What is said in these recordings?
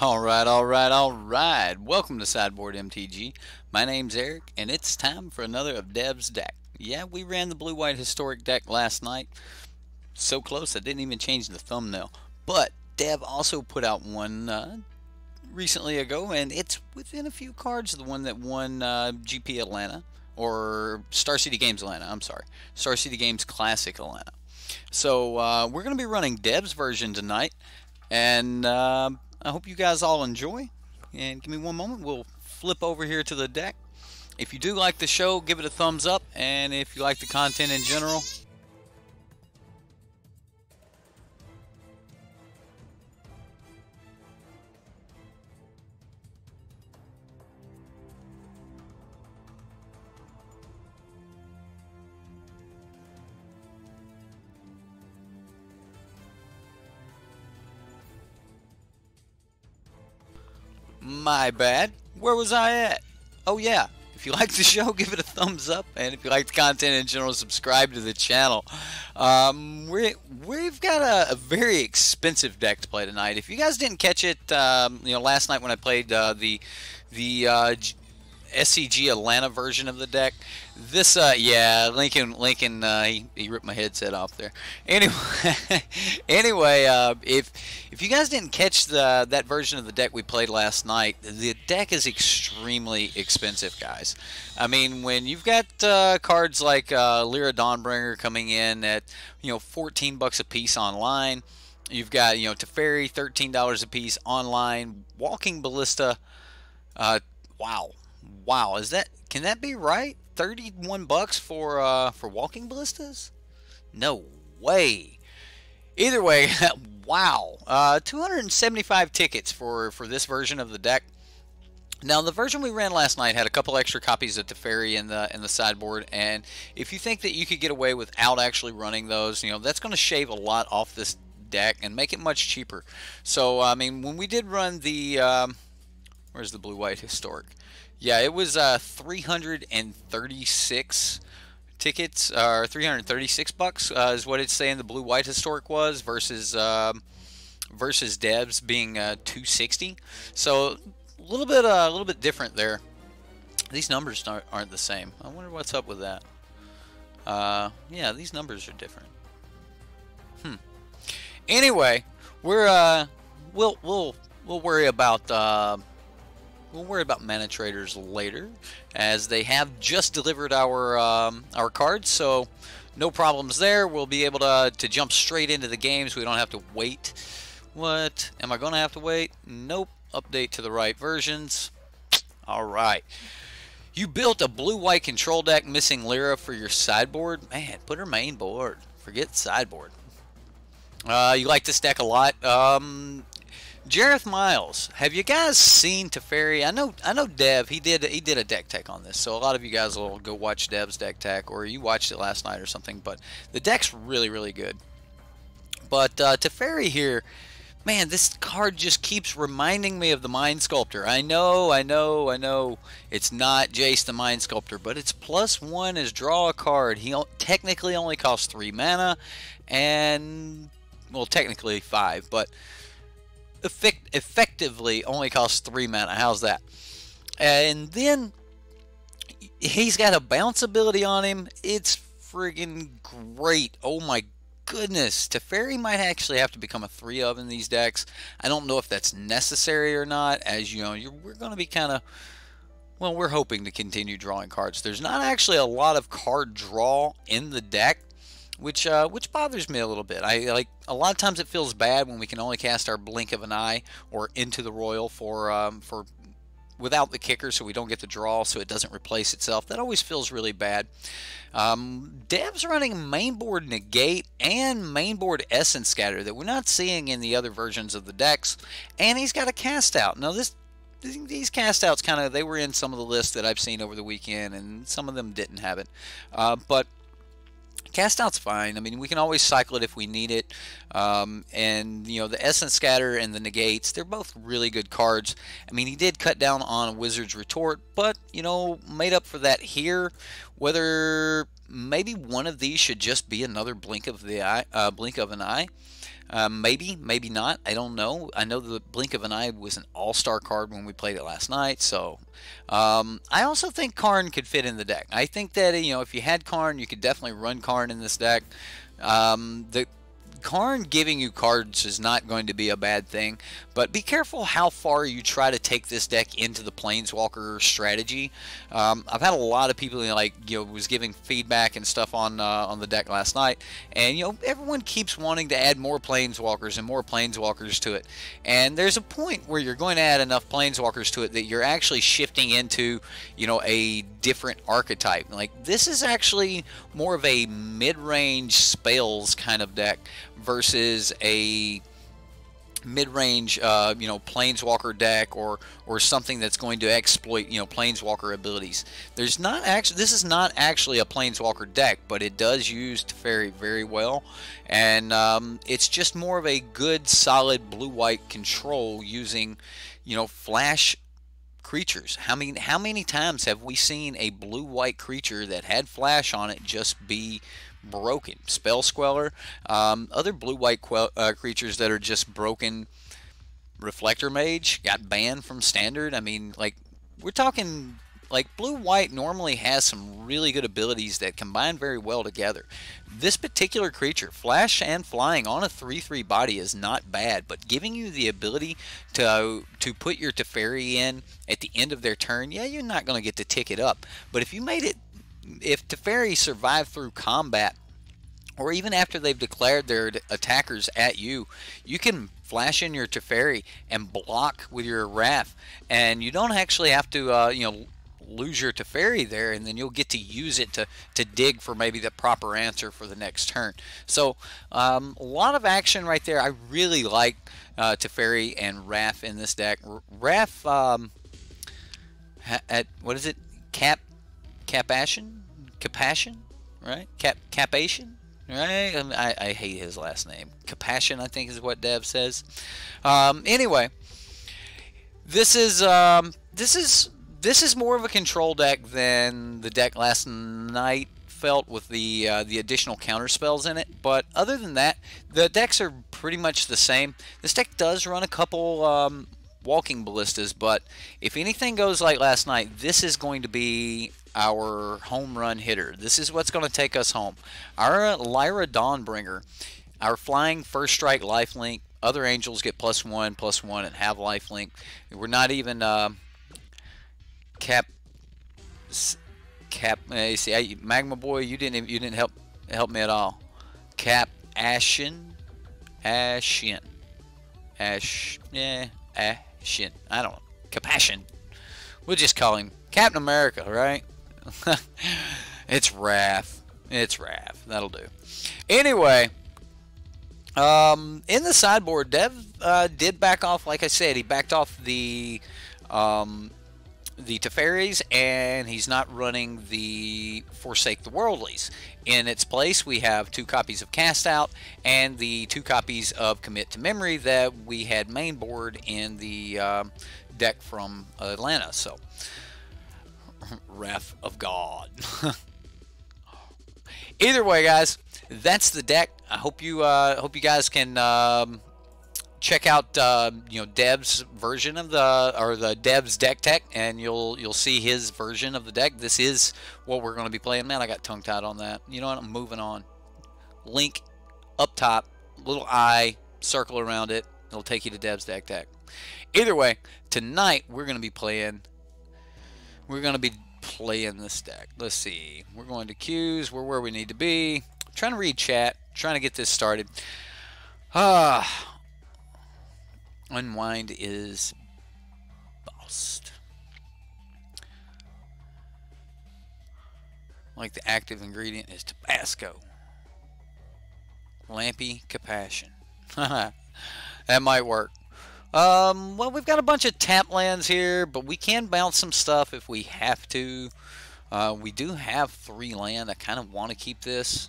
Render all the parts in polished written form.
Alright. Welcome to SideboardMTG. My name's Eric, and it's time for another of Dev's deck. Yeah, we ran the blue-white historic deck last night. So close, I didn't even change the thumbnail. But Dev also put out one recently ago, and it's within a few cards the one that won GP Atlanta, or Star City Games Atlanta, I'm sorry. Star City Games Classic Atlanta. So we're going to be running Dev's version tonight, and I hope you guys all enjoy. And give me one moment, we'll flip over here to the deck. If you do like the show, give it a thumbs up, and if you like the content in general, my bad. Where was I at? Oh yeah, if you like the show, give it a thumbs up, and if you like the content in general, subscribe to the channel. We've got a very expensive deck to play tonight. If you guys didn't catch it, last night when I played the SCG Atlanta version of the deck. This, yeah, Lincoln, he ripped my headset off there. Anyway, if you guys didn't catch that version of the deck we played last night, the deck is extremely expensive, guys. I mean, when you've got cards like Lyra Dawnbringer coming in at 14 bucks a piece online, you've got Teferi $13 a piece online, Walking Ballista, wow, can that be right? 31 bucks for Walking Ballistas? No way. Either way, wow. 275 tickets for this version of the deck. Now, the version we ran last night had a couple extra copies of Teferi in the sideboard, and if you think that you could get away without actually running those, that's going to shave a lot off this deck and make it much cheaper. So, I mean, when we did run the where's the blue-white historic? Yeah, it was 336 tickets, or 336 bucks is what it's saying the blue-white historic was, versus Dev's being 260. So a little bit different there. These numbers aren't the same. I wonder what's up with that. Yeah, these numbers are different. Anyway, we'll worry about. We'll worry about manatraders later, as they have just delivered our cards, so no problems there. We'll be able to jump straight into the games. We don't have to wait. What? Am I going to have to wait? Nope. Update to the right versions. All right. You built a blue-white control deck missing Lyra for your sideboard? Man, put her main board. Forget sideboard. You like this deck a lot. Jareth Miles, have you guys seen Teferi? I know Dev, he did a deck tech on this, so a lot of you guys will go watch Dev's deck tech, or you watched it last night or something, but the deck's really good. But Teferi here, man, this card just keeps reminding me of the Mind Sculptor. I know, it's not Jace the Mind Sculptor, but it's +1 is draw a card. He technically only costs 3 mana, and, well, technically 5, but effectively only costs 3 mana. How's that? And then he's got a bounce ability on him. It's friggin' great. Oh my goodness. Teferi might actually have to become a 3 of in these decks. I don't know if that's necessary or not, as we're going to be kind of, well, we're hoping to continue drawing cards. There's not actually a lot of card draw in the deck, which bothers me a little bit. A lot of times it feels bad when we can only cast our blink of an eye or into the royal for without the kicker, so we don't get the draw, so it doesn't replace itself. That always feels really bad. Dev's running mainboard negate and mainboard essence scatter that we're not seeing in the other versions of the decks, and he's got a cast out. Now these cast outs they were in some of the lists that I've seen over the weekend, and some of them didn't have it, but cast out's fine. I mean, we can always cycle it if we need it. And, the Essence Scatter and the Negates, they're both really good cards. I mean, he did cut down on a Wizard's Retort, but, made up for that here. Whether maybe one of these should just be another blink of the eye, blink of an eye. Maybe, maybe not. I don't know. I know the Blink of an Eye was an all-star card when we played it last night. So I also think Karn could fit in the deck. I think that, you know, if you had Karn, you could definitely run Karn in this deck. The Karn giving you cards is not going to be a bad thing, but be careful how far you try to take this deck into the Planeswalker strategy. I've had a lot of people, like, was giving feedback and stuff on the deck last night, and everyone keeps wanting to add more Planeswalkers and more Planeswalkers to it. And there's a point where you're going to add enough Planeswalkers to it that you're actually shifting into, a different archetype. Like, this is actually more of a mid-range spells kind of deck versus a mid-range Planeswalker deck or something that's going to exploit Planeswalker abilities. This is not actually a Planeswalker deck, but it does use Teferi very well, and it's just more of a good solid blue-white control using flash creatures. How many times have we seen a blue-white creature that had flash on it just be broken? Spell Queller, other blue-white creatures that are just broken. Reflector Mage got banned from Standard. I mean, like, we're talking, like, blue-white normally has some really good abilities that combine very well together. This particular creature, flash and flying on a 3/3 body, is not bad, but giving you the ability to put your Teferi in at the end of their turn, yeah, you're not going to get to tick it up. But if Teferi survive through combat, or even after they've declared their attackers at you, you can flash in your Teferi and block with your Wrath, and you don't actually have to lose your Teferi there, and then you'll get to use it to dig for maybe the proper answer for the next turn. So a lot of action right there. I really like Teferi and Wrath in this deck. Wrath at what is it? Capashen, right? Capation. Right? I hate his last name. Capashen, I think, is what Dev says. Anyway, this is more of a control deck than the deck last night felt, with the additional counter spells in it. But other than that, the decks are pretty much the same. This deck does run a couple walking ballistas, but if anything goes like last night, this is going to be our home run hitter. This is what's going to take us home. Our Lyra Dawnbringer, our flying first strike lifelink. Other angels get +1/+1 and have lifelink. We're not even see, Magma Boy, you didn't help me at all. Ashen. I don't know. Capashen. We'll just call him Captain America, right? It's Wrath. That'll do. Anyway, in the sideboard, Dev did back off. Like I said, he backed off the Teferis, and he's not running the Forsake the Worldlies. In its place, we have 2 copies of Cast Out and the 2 copies of Commit to Memory that we had main board in the deck from Atlanta. So, Wrath of God. Either way, guys, that's the deck. I hope you guys can check out Dev's version of the Dev's deck tech, and you'll see his version of the deck. This is what we're going to be playing. Man, I got tongue tied on that. You know what? I'm moving on. Link up top, little eye, circle around it. It'll take you to Dev's deck tech. Either way, tonight we're going to be playing. We're going to be playing this deck. Let's see. We're going to queues. We're where we need to be. I'm trying to read chat. Trying to get this started. Unwind is bust. Like the active ingredient is Tabasco. Lampy Capashen. That might work. Well, we've got a bunch of tap lands here, but we can bounce some stuff if we have to. We do have 3 land. I kind of want to keep this.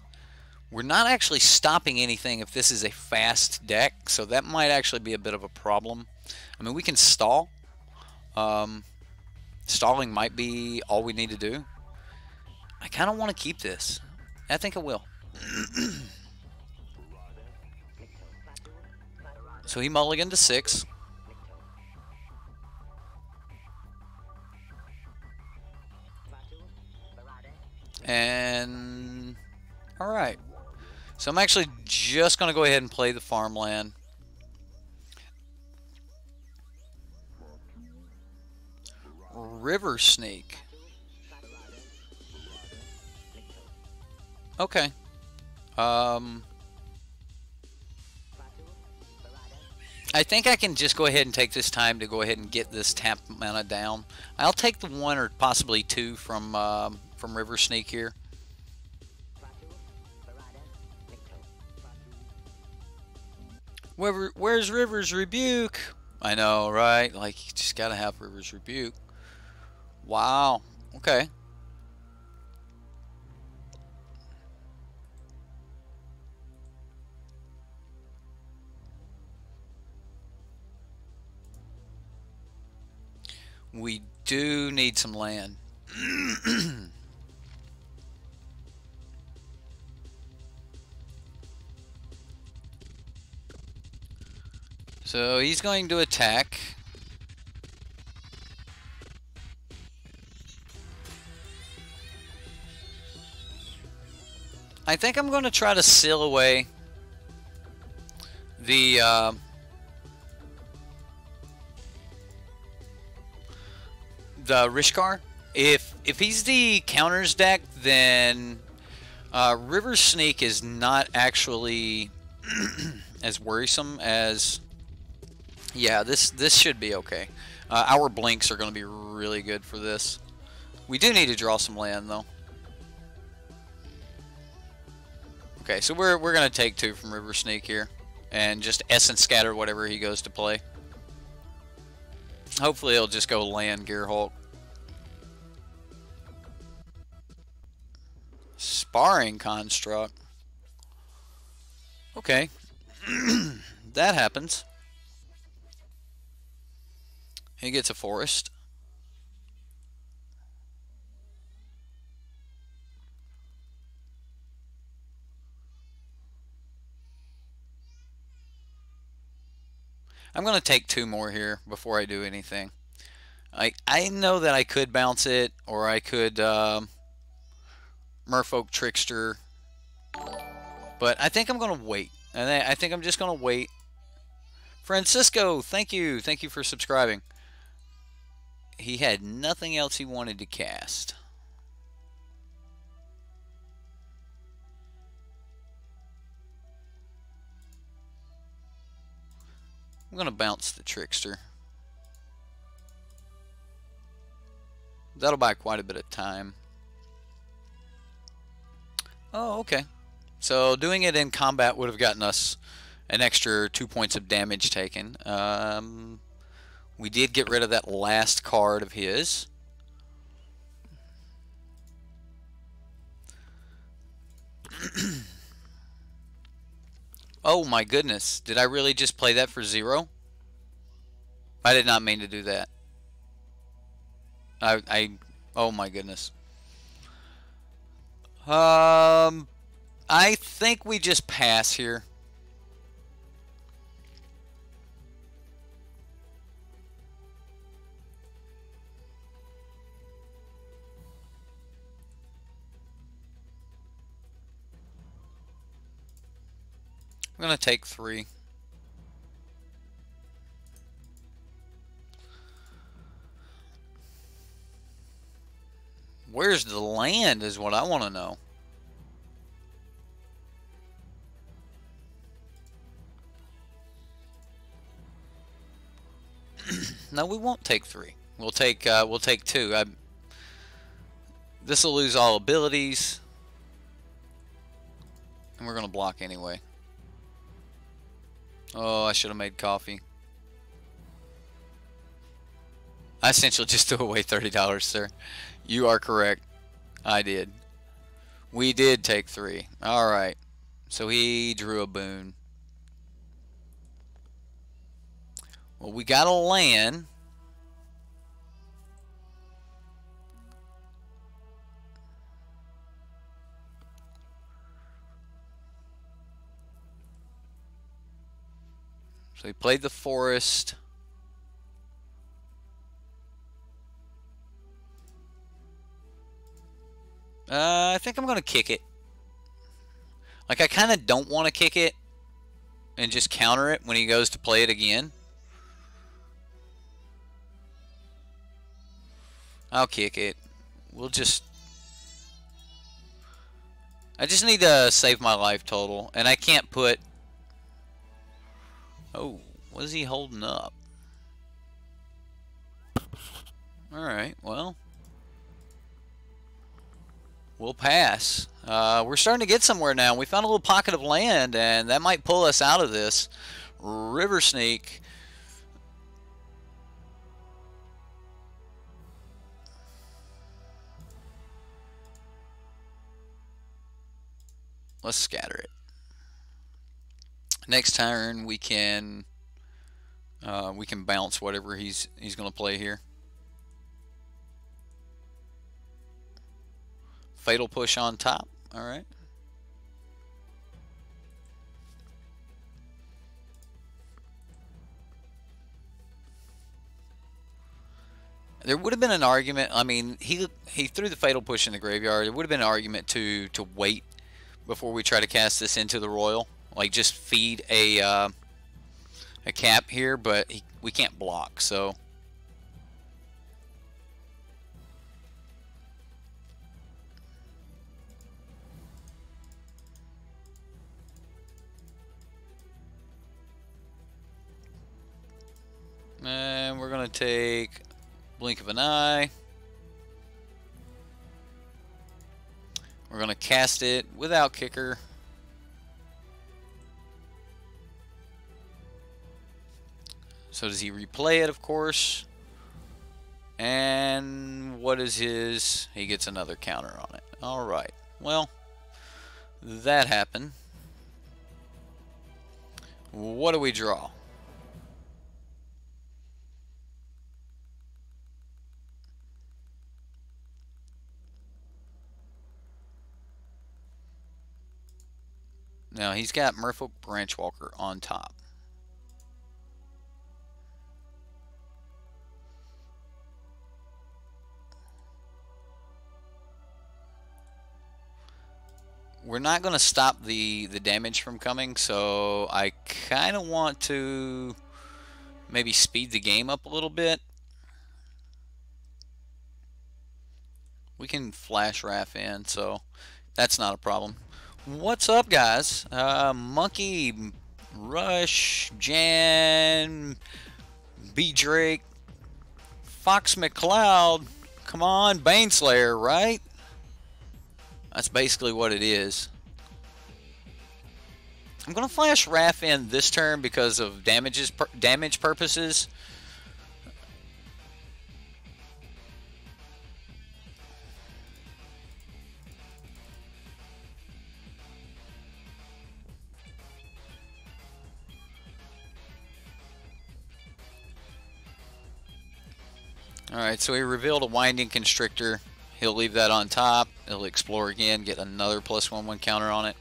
We're not actually stopping anything if this is a fast deck, so that might actually be a bit of a problem. I mean, we can stall. Stalling might be all we need to do. I kind of want to keep this. I think it will. So he mulliganed to 6. And alright. So I'm actually just going to go ahead and play the farmland. River Sneak. Okay. I think I can just go ahead and take this time to go ahead and get this tap mana down. I'll take the 1 or possibly 2 from River Sneak here. Where's River's Rebuke? I know, right? Like, you just gotta have River's Rebuke. Wow. Okay. We do need some land. So he's going to attack. I think I'm going to try to seal away the Rishkar. If he's the counters deck, then River Sneak is not actually as worrisome as. Yeah, this should be okay. Our blinks are going to be really good for this. We do need to draw some land though. Okay, so we're going to take 2 from River Sneak here and just Essence Scatter whatever he goes to play. Hopefully he'll just go land Gearhulk. Sparring Construct. Okay. That happens. He gets a forest. I'm going to take 2 more here before I do anything. I know that I could bounce it, or I could Merfolk Trickster, but I think I'm going to wait. And I think I'm just going to wait. Francisco, thank you. Thank you for subscribing. He had nothing else he wanted to cast. I'm going to bounce the Trickster. That'll buy quite a bit of time. Oh, okay. So doing it in combat would have gotten us an extra 2 points of damage taken. We did get rid of that last card of his. Oh my goodness. Did I really just play that for 0? I did not mean to do that. Oh my goodness. I think we just pass here. I'm going to take 3. Where's the land is what I want to know. No, we won't take 3. We'll take 2. This will lose all abilities, and we're going to block anyway. Oh, I should have made coffee. I essentially just threw away $30, sir. You are correct. I did. We did take 3. Alright. So he drew a boon. Well, we got a land. So he played the forest. I think I'm going to kick it. Like, I kind of don't want to kick it and just counter it when he goes to play it again. I'll kick it. We'll just... I just need to save my life total. And I can't put... Oh, what is he holding up? Alright, well... We'll pass. We're starting to get somewhere now. We found a little pocket of land, and that might pull us out of this. River Sneak. Let's scatter it. Next turn we can bounce whatever he's going to play here. Fatal Push on top. All right. There would have been an argument. I mean, he threw the Fatal Push in the graveyard. There would have been an argument to wait before we try to cast this into the Royal. Like, just feed a cap here, but we can't block, so... And we're going to take Blink of an Eye. We're going to cast it without kicker. So does he replay it, of course? And what is his? He gets another counter on it. All right. Well, that happened. What do we draw? Now, he's got Merfolk Branchwalker on top. We're not going to stop the damage from coming, so I kind of want to maybe speed the game up a little bit. We can flash Raff in, so that's not a problem. What's up, guys? Monkey, Rush, Jan, B. Drake, Fox McCloud. Come on, Baneslayer, right? That's basically what it is. I'm going to flash Raff in this turn because of damage purposes. Alright, so he revealed a Winding Constrictor. He'll leave that on top. He'll explore again, get another +1/+1 counter on it.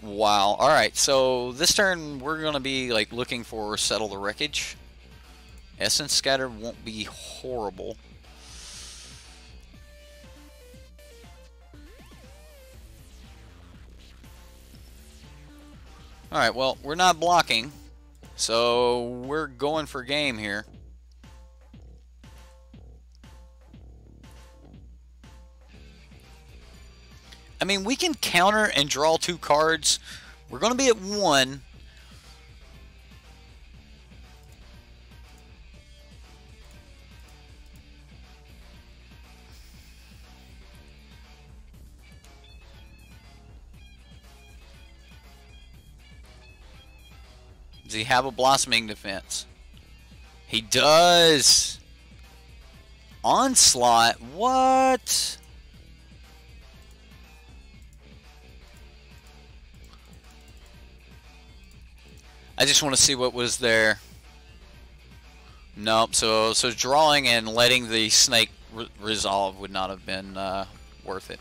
Wow. Alright, so this turn we're going to be like looking for Settle the Wreckage. Essence Scatter won't be horrible. Alright, well, we're not blocking, so we're going for game here. I mean, we can counter and draw 2 cards. We're going to be at 1. Does he have a Blossoming Defense? He does. Onslaught? What? I just want to see what was there. Nope. So drawing and letting the snake resolve would not have been worth it.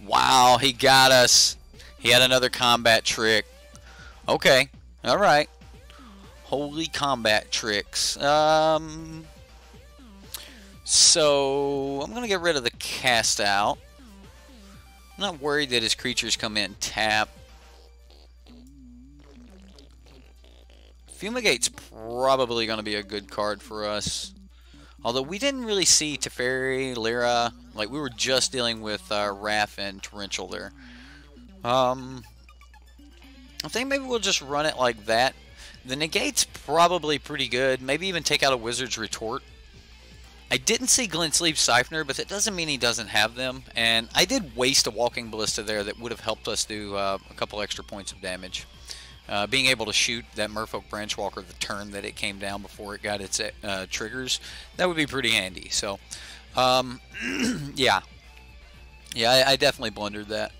Wow, he got us. He had another combat trick. Okay. All right. Holy combat tricks. So I'm gonna get rid of the cast out. I'm not worried that his creatures come in tap. Fumigate's probably going to be a good card for us. Although we didn't really see Teferi, Lyra. Like, we were just dealing with Wrath and Torrential there. I think maybe we'll just run it like that. The Negate's probably pretty good. Maybe even take out a Wizard's Retort. I didn't see Glintsleeve Siphoner, but that doesn't mean he doesn't have them. And I did waste a Walking Ballista there that would have helped us do a couple extra points of damage. Being able to shoot that Merfolk Branchwalker the turn that it came down before it got its triggers, that would be pretty handy. So, yeah. Yeah, I definitely blundered that.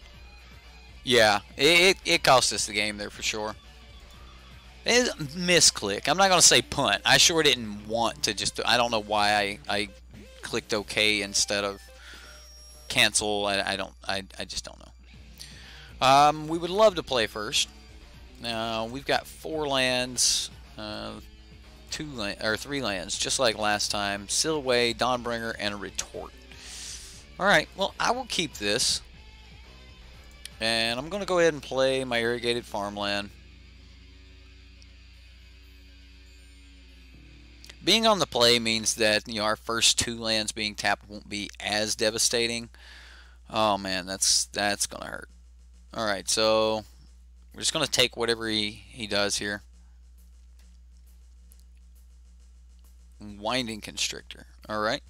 Yeah, it cost us the game there for sure. It's a misclick. I'm not going to say punt. I sure didn't want to just... I don't know why I clicked OK instead of cancel. I just don't know. We would love to play first. Now, we've got 4 lands, 3 lands, just like last time. Seal Away, Dawnbringer, and a Retort. Alright, well, I will keep this. And I'm going to go ahead and play my Irrigated Farmland. Being on the play means that, you know, our first 2 lands being tapped won't be as devastating. Oh, man, that's going to hurt. Alright, so... we're just going to take whatever he does here. Winding Constrictor. Alright.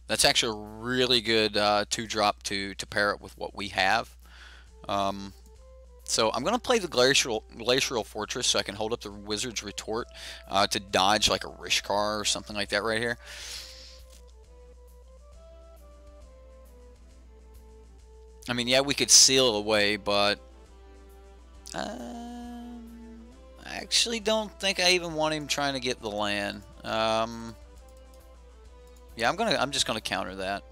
That's actually a really good 2-drop to pair it with what we have. So I'm going to play the Glacial Fortress so I can hold up the Wizard's Retort to dodge like a Rishkar or something like that right here. I mean, yeah, we could Seal Away, but... I actually don't think I even want him trying to get the land. Yeah, I'm just gonna counter that.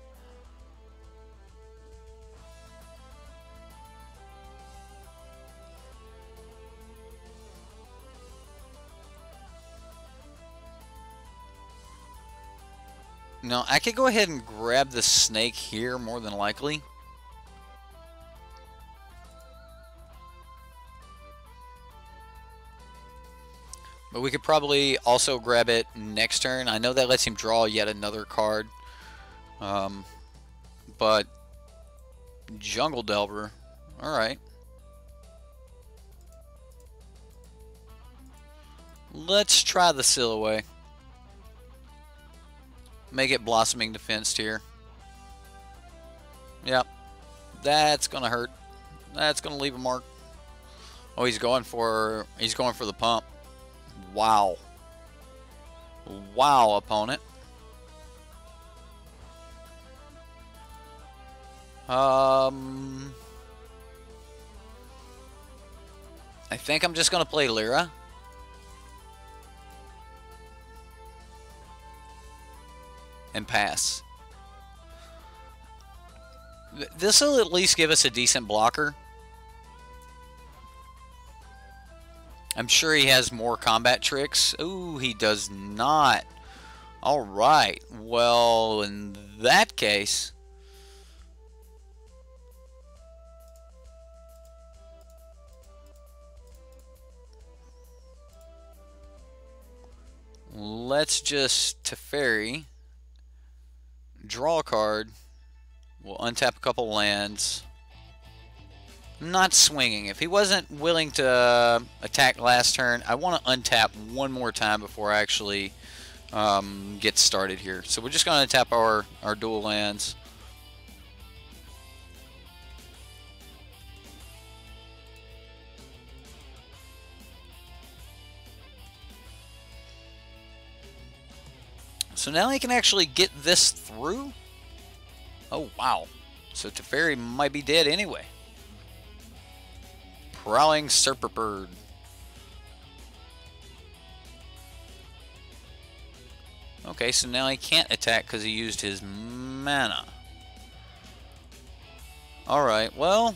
No, I could go ahead and grab the snake here more than likely. But we could probably also grab it next turn. I know that lets him draw yet another card. But Jungle Delver. Alright. Let's try the Seal Away. Make it Blossoming Defense here. Yep. That's gonna hurt. That's gonna leave a mark. Oh, he's going for the pump. Wow. Wow, opponent. I think I'm just gonna play Lyra. And pass. This will at least give us a decent blocker. I'm sure he has more combat tricks. Ooh, he does not. Alright. Well, in that case... let's just Teferi. Draw a card. We'll untap a couple lands. I'm not swinging. If he wasn't willing to attack last turn, I want to untap one more time before I actually get started here. So we're just going to tap our dual lands. So now he can actually get this through? Oh, wow. So Teferi might be dead anyway. Prowling Serpent. Okay, so now he can't attack because he used his mana. Alright, well...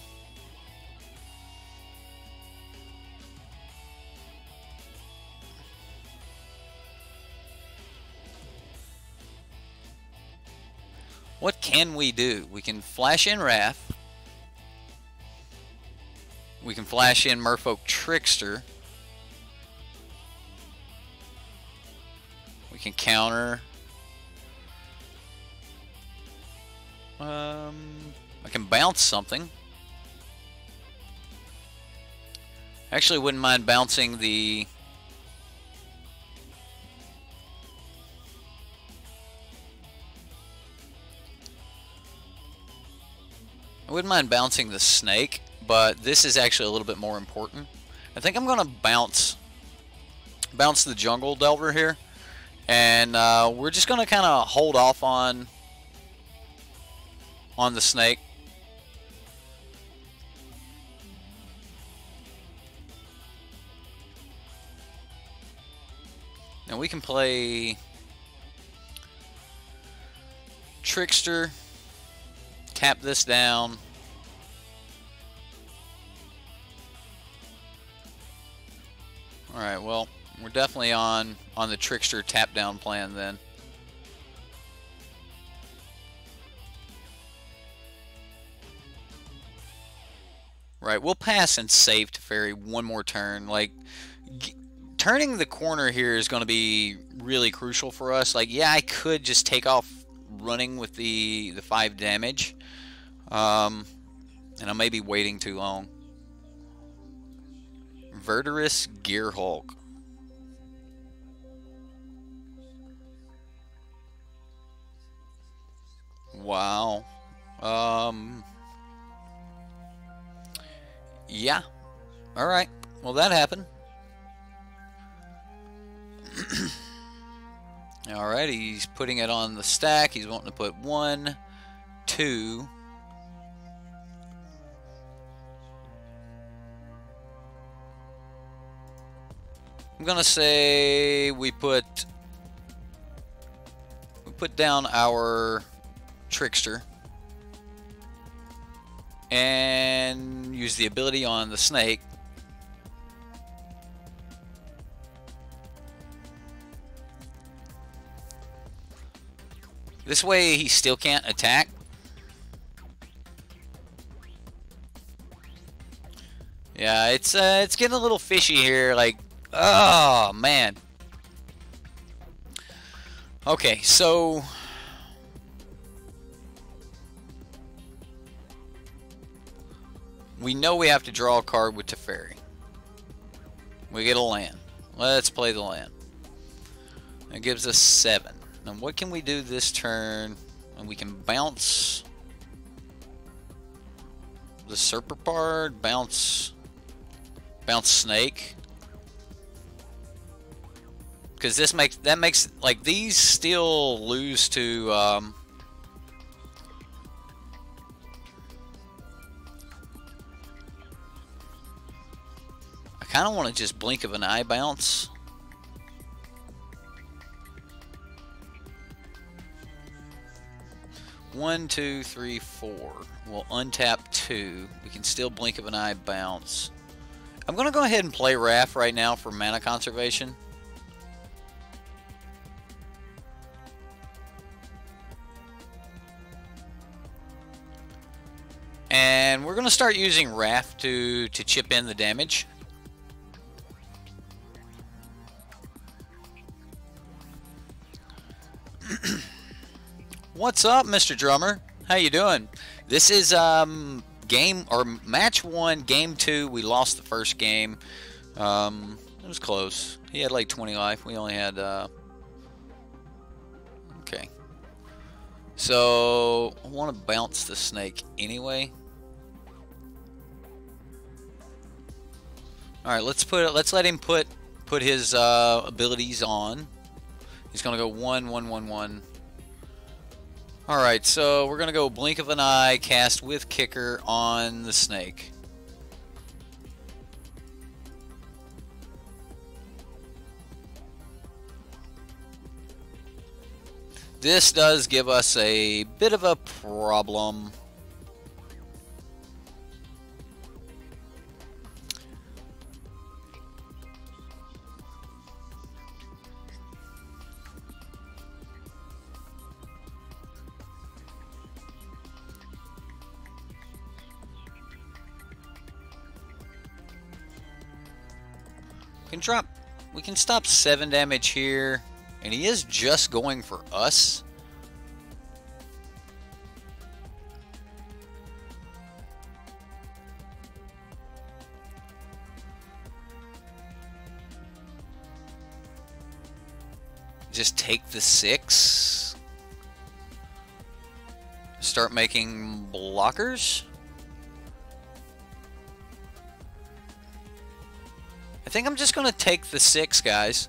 What can we do? We can flash in Wrath. We can flash in Merfolk Trickster. We can counter. I can bounce something. Actually, wouldn't mind bouncing the... I wouldn't mind bouncing the snake, but this is actually a little bit more important. I think I'm going to bounce the Jungle Delver here, and we're just going to kind of hold off on the snake. Now we can play Trickster, tap this down. Alright, well, we're definitely on the Trickster tap down plan then. Right, we'll pass and save Teferi one more turn. Like, turning the corner here is going to be really crucial for us. Like, yeah, I could just take off running with the 5 damage. And I may be waiting too long. Verdurous Gearhulk. Wow. Yeah. Alright. Well, that happened. Alright, he's putting it on the stack. He's wanting to put 1, 2. I'm gonna say we put down our Trickster and use the ability on the snake. This way he still can't attack. Yeah, it's getting a little fishy here, like, oh man. Okay, so we know we have to draw a card with Teferi. We get a land. Let's play the land. It gives us 7. Now what can we do this turn? And we can bounce the Serpapard, bounce snake. Because that makes like these still lose to I kind of want to just blink of an eye bounce. One, 2, 3, 4. We'll untap 2. We can still blink of an eye bounce. I'm going to go ahead and play Wrath right now for mana conservation. And we're going to start using Wrath to chip in the damage. What's up, Mr. Drummer? How you doing? This is match 1, game 2. We lost the first game. It was close. He had like 20 life. We only had okay. So I want to bounce the snake anyway. All right, let's let him put his abilities on. He's gonna go 1, 1, 1, 1. All right, so we're gonna go blink of an eye, cast with kicker on the snake. This does give us a bit of a problem. we can stop 7 damage here, and he is just going for us. Just take the 6. Start making blockers. I think I'm just going to take the 6, guys.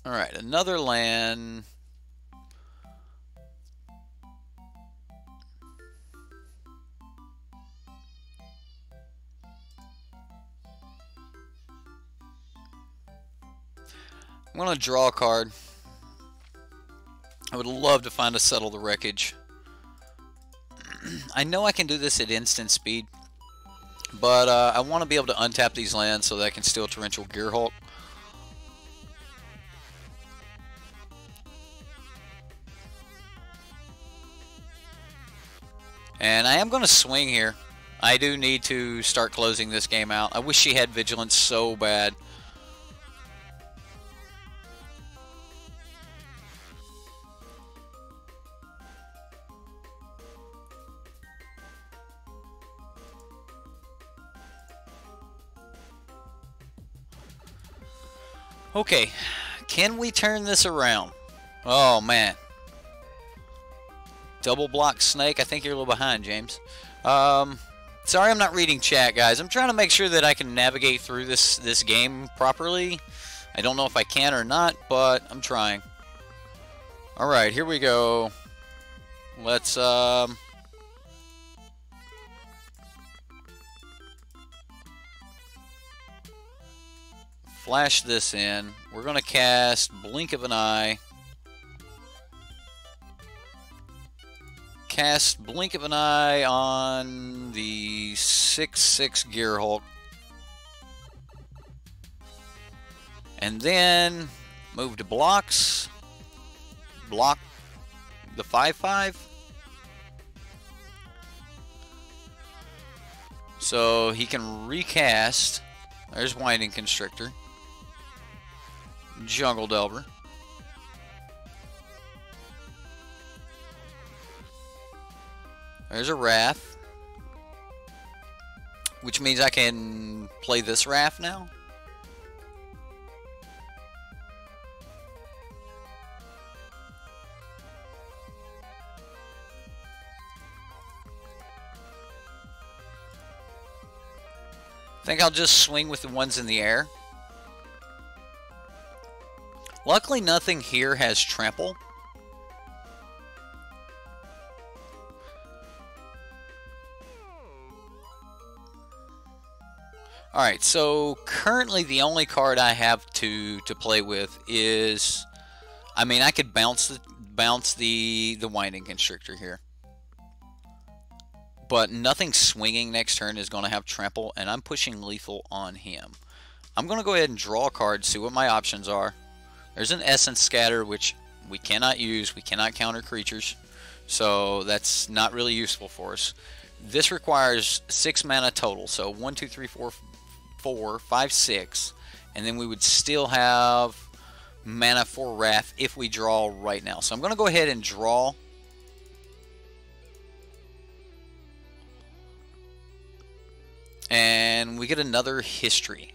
Alright, another land. I'm going to draw a card. I would love to find a Settle the Wreckage. I know I can do this at instant speed, but I want to be able to untap these lands so that I can steal Torrential Gearhulk. And I am going to swing here. I do need to start closing this game out. I wish she had Vigilance so bad. Okay, can we turn this around? Oh, man. Double block snake. I think you're a little behind, James. Sorry I'm not reading chat, guys. I'm trying to make sure that I can navigate through this game properly. I don't know if I can or not, but I'm trying. Alright, here we go. Let's, flash this in. We're going to cast Blink of an Eye. Cast Blink of an Eye on the 6/6 Gearhulk. And then move to blocks. Block the 5/5. So he can recast. There's Winding Constrictor. Jungle Delver. There's a Wrath, which means I can play this Wrath now. I think I'll just swing with the ones in the air. Luckily, nothing here has trample. Alright, so currently the only card I have to play with is... I mean, I could bounce the Winding Constrictor here. But nothing swinging next turn is going to have trample, and I'm pushing lethal on him. I'm going to go ahead and draw a card, see what my options are. There's an Essence Scatter, which we cannot use. We cannot counter creatures, so that's not really useful for us. This requires 6 mana total, so 1, 2, 3, 4, 5, 6, and then we would still have mana for Wrath if we draw right now. So I'm going to go ahead and draw. And we get another History.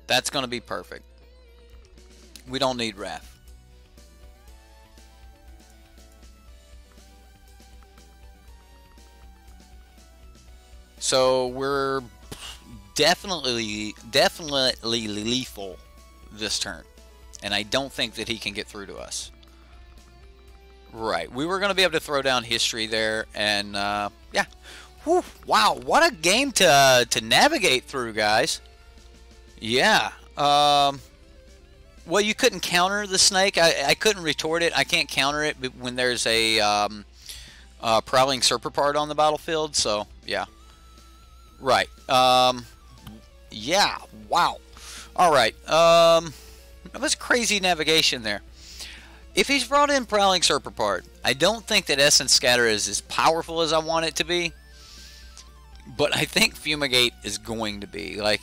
That's going to be perfect. We don't need Wrath. So we're definitely lethal this turn. And I don't think that he can get through to us. Right. We were going to be able to throw down History there. And, yeah. Whew, wow. What a game to navigate through, guys. Yeah. Well, you couldn't counter the snake. I couldn't retort it. I can't counter it when there's a Prowling Serpapard on the battlefield. So, yeah. Right. Yeah. Wow. All right. That was crazy navigation there. If he's brought in Prowling Serpapard, I don't think that Essence Scatter is as powerful as I want it to be. But I think Fumigate is going to be. Like,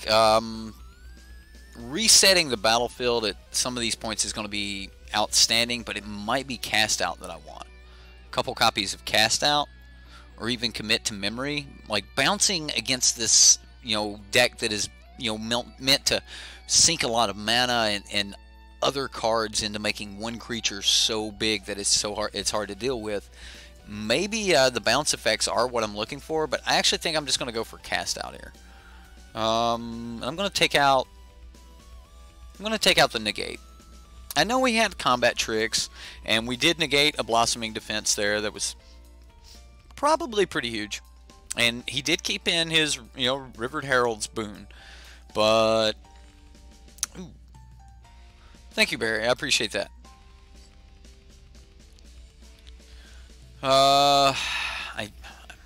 resetting the battlefield at some of these points is going to be outstanding, but it might be Cast Out that I want. A couple copies of Cast Out, or even Commit to Memory. Like, bouncing against this, deck that is, meant to sink a lot of mana and other cards into making one creature so big that it's hard to deal with. Maybe the bounce effects are what I'm looking for, but I actually think I'm just going to go for Cast Out here. I'm going to take out the Negate. I know we had Combat Tricks, and we did negate a Blossoming Defense there that was probably pretty huge. And he did keep in his, Rivered Herald's boon. But, ooh. Thank you, Barry. I appreciate that.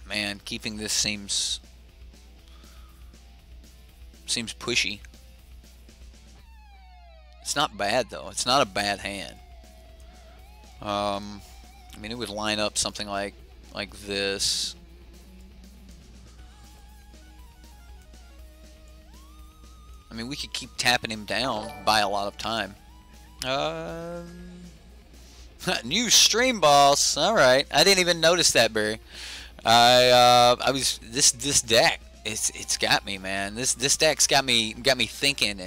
Man, keeping this seems pushy. It's not bad though. It's not a bad hand. I mean, it would line up something like this. I mean, we could keep tapping him down, buy a lot of time. New stream boss. All right, I didn't even notice that, Barry. I was this deck. It's got me, man. This deck's got me thinking,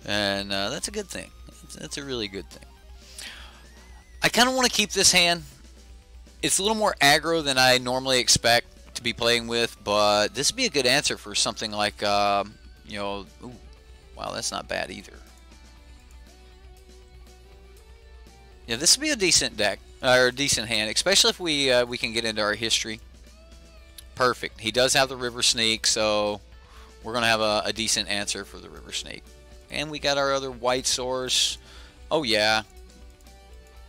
and that's a good thing. That's a really good thing. I kind of want to keep this hand. It's a little more aggro than I normally expect to be playing with, but this would be a good answer for something like ooh, wow, that's not bad either. Yeah, this would be a decent deck, or a decent hand, especially if we can get into our history. Perfect. He does have the River Sneak, so we're going to have a decent answer for the River Sneak. And we got our other white source. Oh, yeah.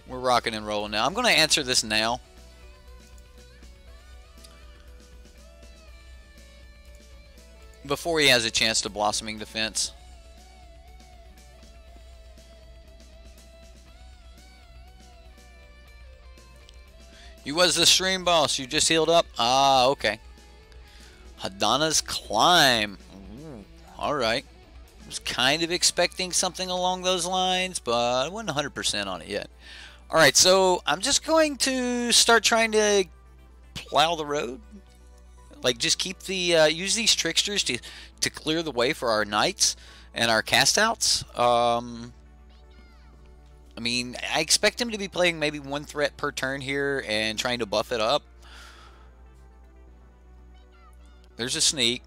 We're rocking and rolling now. I'm going to answer this now. Before he has a chance to Blossoming Defense. You was the stream boss. You just healed up? Ah, okay. Hadana's Climb. Alright. Was kind of expecting something along those lines, but I wasn't 100% on it yet. Alright, so I'm just going to start trying to plow the road. Like, just keep the, use these tricksters to clear the way for our knights and our cast outs. I mean, I expect him to be playing maybe one threat per turn here and trying to buff it up. There's a sneak.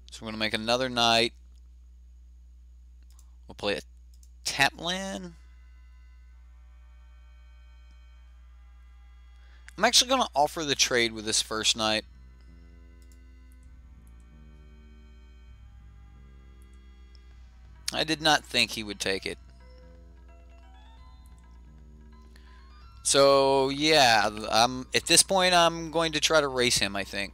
So we're going to make another knight. We'll play a tap land. I'm actually going to offer the trade with this first knight. I did not think he would take it. So, yeah, at this point, I'm going to try to race him, I think.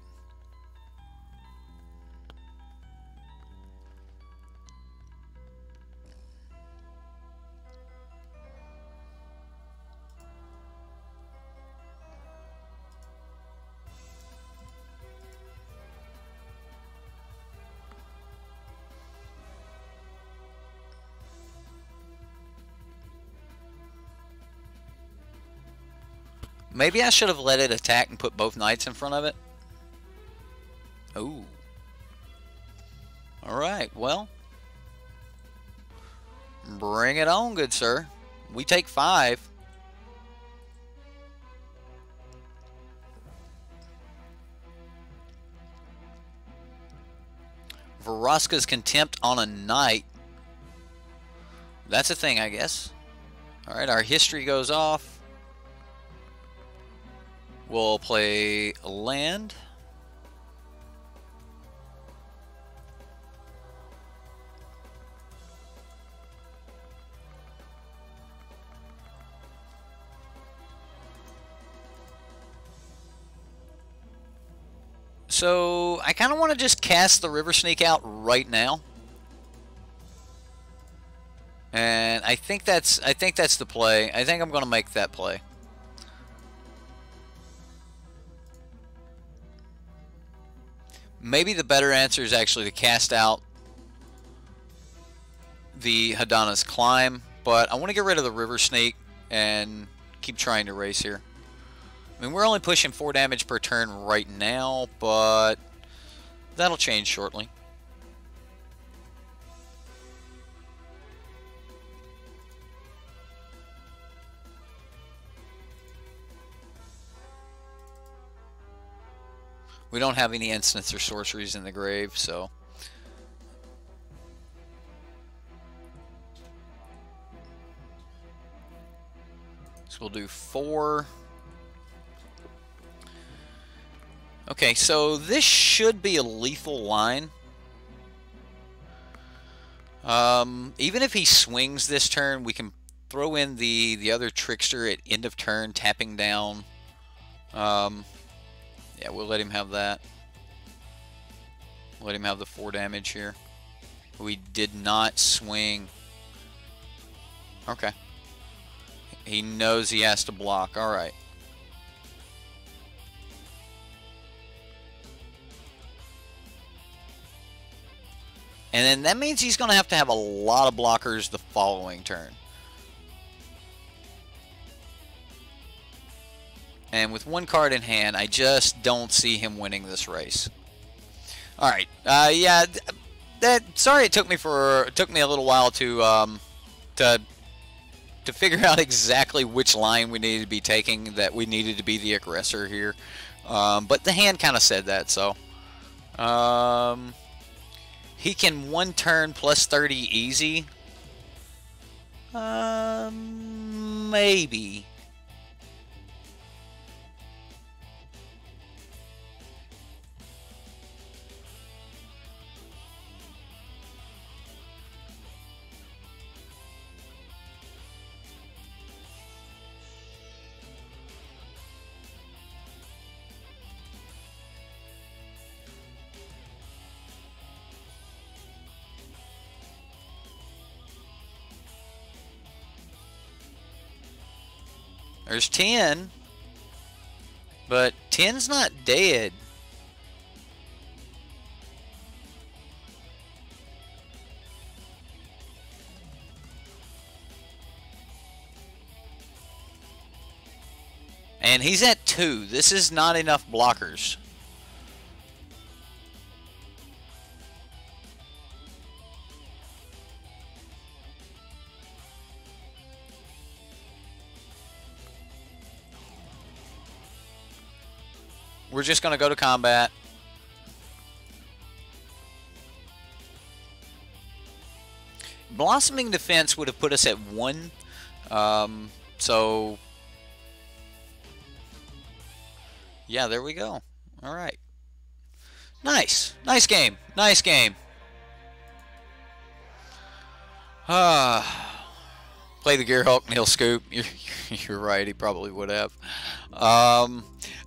Maybe I should have let it attack and put both knights in front of it. Ooh. Alright, well. Bring it on, good sir. We take 5. Vraska's Contempt on a knight. That's a thing, I guess. Alright, our history goes off. We'll play land. So I kind of want to just cast the River Sneak out right now. And I think that's the play. I think I'm going to make that play. Maybe the better answer is actually to cast out the Hadana's Climb, but I want to get rid of the River Sneak and keep trying to race here. I mean, we're only pushing 4 damage per turn right now, but that'll change shortly. We don't have any instants or sorceries in the grave, so... So we'll do 4. Okay, so this should be a lethal line. Even if he swings this turn, we can throw in the other Trickster at end of turn, tapping down. Yeah, we'll let him have that. Let him have the 4 damage here. We did not swing. Okay. He knows he has to block. Alright. And then that means he's going to have a lot of blockers the following turn. And with 1 card in hand, I just don't see him winning this race. All right, yeah. Sorry, it took me a little while to figure out exactly which line we needed to be taking. That we needed to be the aggressor here, but the hand kind of said that. So, he can 1 turn plus 30 easy. Maybe. There's 10, but 10's not dead. And he's at 2. This is not enough blockers. We're just going to go to combat. Blossoming Defense would have put us at 1. So, yeah, there we go. All right. Nice. Nice game. Nice game. Play the Gear Hulk and he'll scoop. You're right. He probably would have.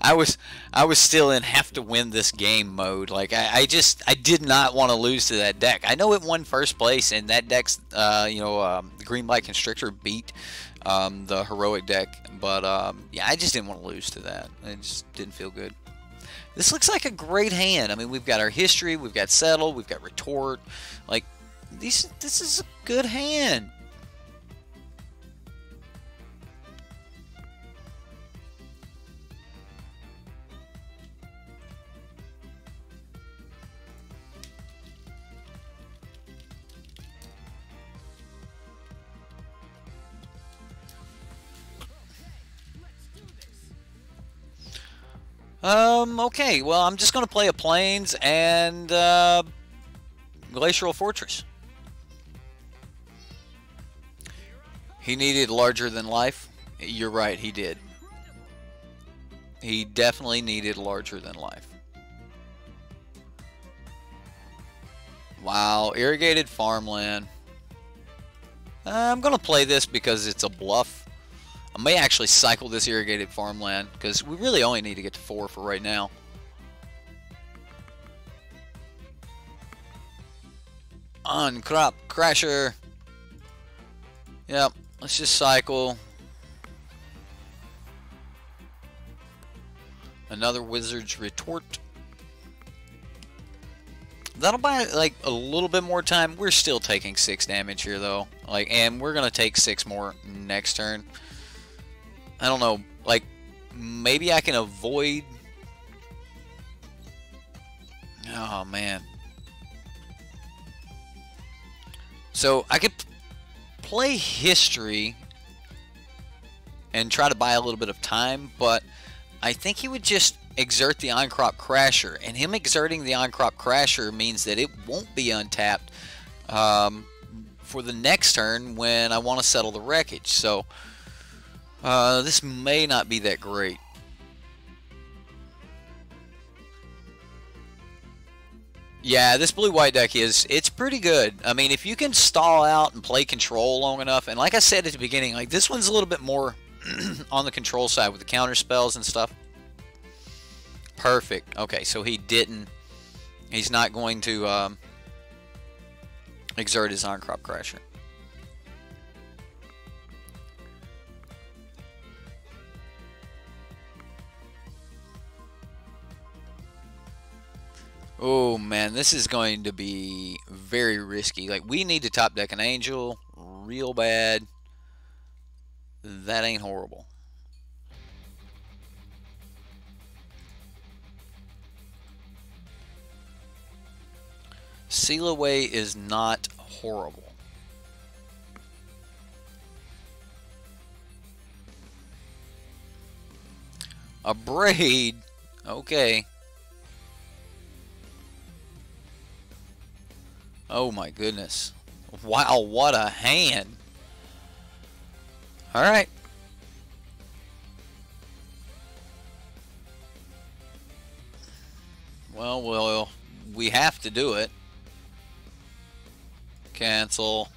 I was still in have to win this game mode. Like I did not want to lose to that deck. I know it won first place, and that deck's the Green Light Constrictor beat the heroic deck. But yeah, I just didn't want to lose to that. It just didn't feel good. This looks like a great hand. I mean, we've got our history, we've got settle, we've got retort. Like this is a good hand. Okay, well, I'm just going to play a Plains and Glacial Fortress. He needed larger than life. You're right, he did. He definitely needed larger than life. Wow, irrigated farmland. I'm going to play this because it's a bluff. I may actually cycle this irrigated farmland because we really only need to get to 4 for right now. On crop crasher. Yep, let's just cycle. Another Wizard's Retort. That'll buy like a little bit more time. We're still taking 6 damage here though. Like, and we're gonna take 6 more next turn. I don't know, like maybe I can avoid. Oh man. So I could play History and try to buy a little bit of time, but I think he would just exert the on-crop crasher, and him exerting the on-crop crasher means that it won't be untapped for the next turn when I want to settle the wreckage. So this may not be that great. Yeah, this blue-white deck it's pretty good. I mean, if you can stall out and play control long enough, and like I said at the beginning, like this one's a little bit more on the control side with the counter spells and stuff. Perfect. Okay, so he's not going to exert his on-crop crasher. Oh man, this is going to be very risky. Like, we need to top deck an angel real bad. That ain't horrible. Seal Away is not horrible. A Braid, okay. Oh my goodness. Wow, what a hand. Alright. Well, we have to do it. Cancel.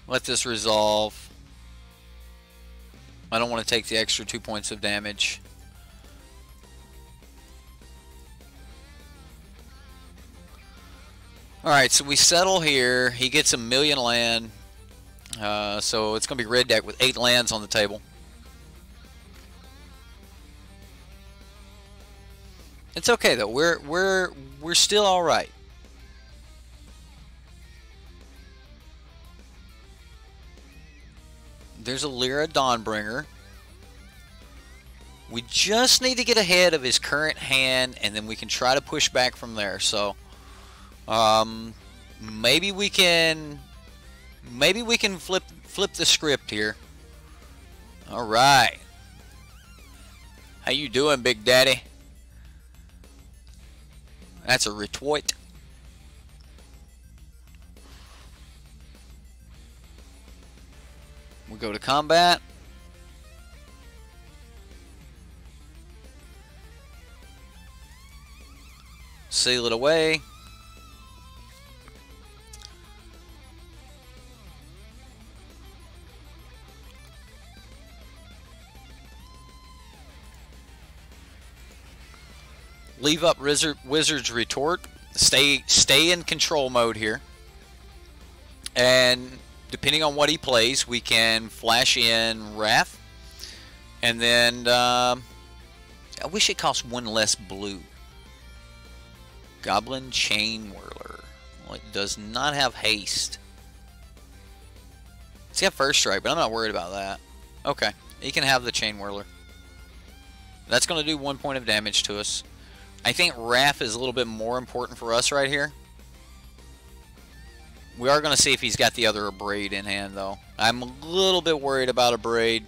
Let this resolve. I don't want to take the extra 2 points of damage. Alright, so we settle here. He gets 1,000,000 land. So it's going to be red deck with 8 lands on the table. It's okay though. We're still all right. There's a Lyra Dawnbringer. We just need to get ahead of his current hand, and then we can try to push back from there. So maybe we can flip the script here. All right. How you doing, Big Daddy? That's a retort. We go to combat. Seal it away. Leave up Wizard's Retort. Stay in control mode here. And depending on what he plays, we can flash in Wrath. And then I wish it cost 1 less blue. Goblin Chain Whirler. Well, it does not have haste. It's got first strike, but I'm not worried about that. Okay, he can have the Chain Whirler. That's going to do 1 point of damage to us. I think Wrath is a little bit more important for us right here. We are going to see if he's got the other Braid in hand, though. I'm a little bit worried about a Braid.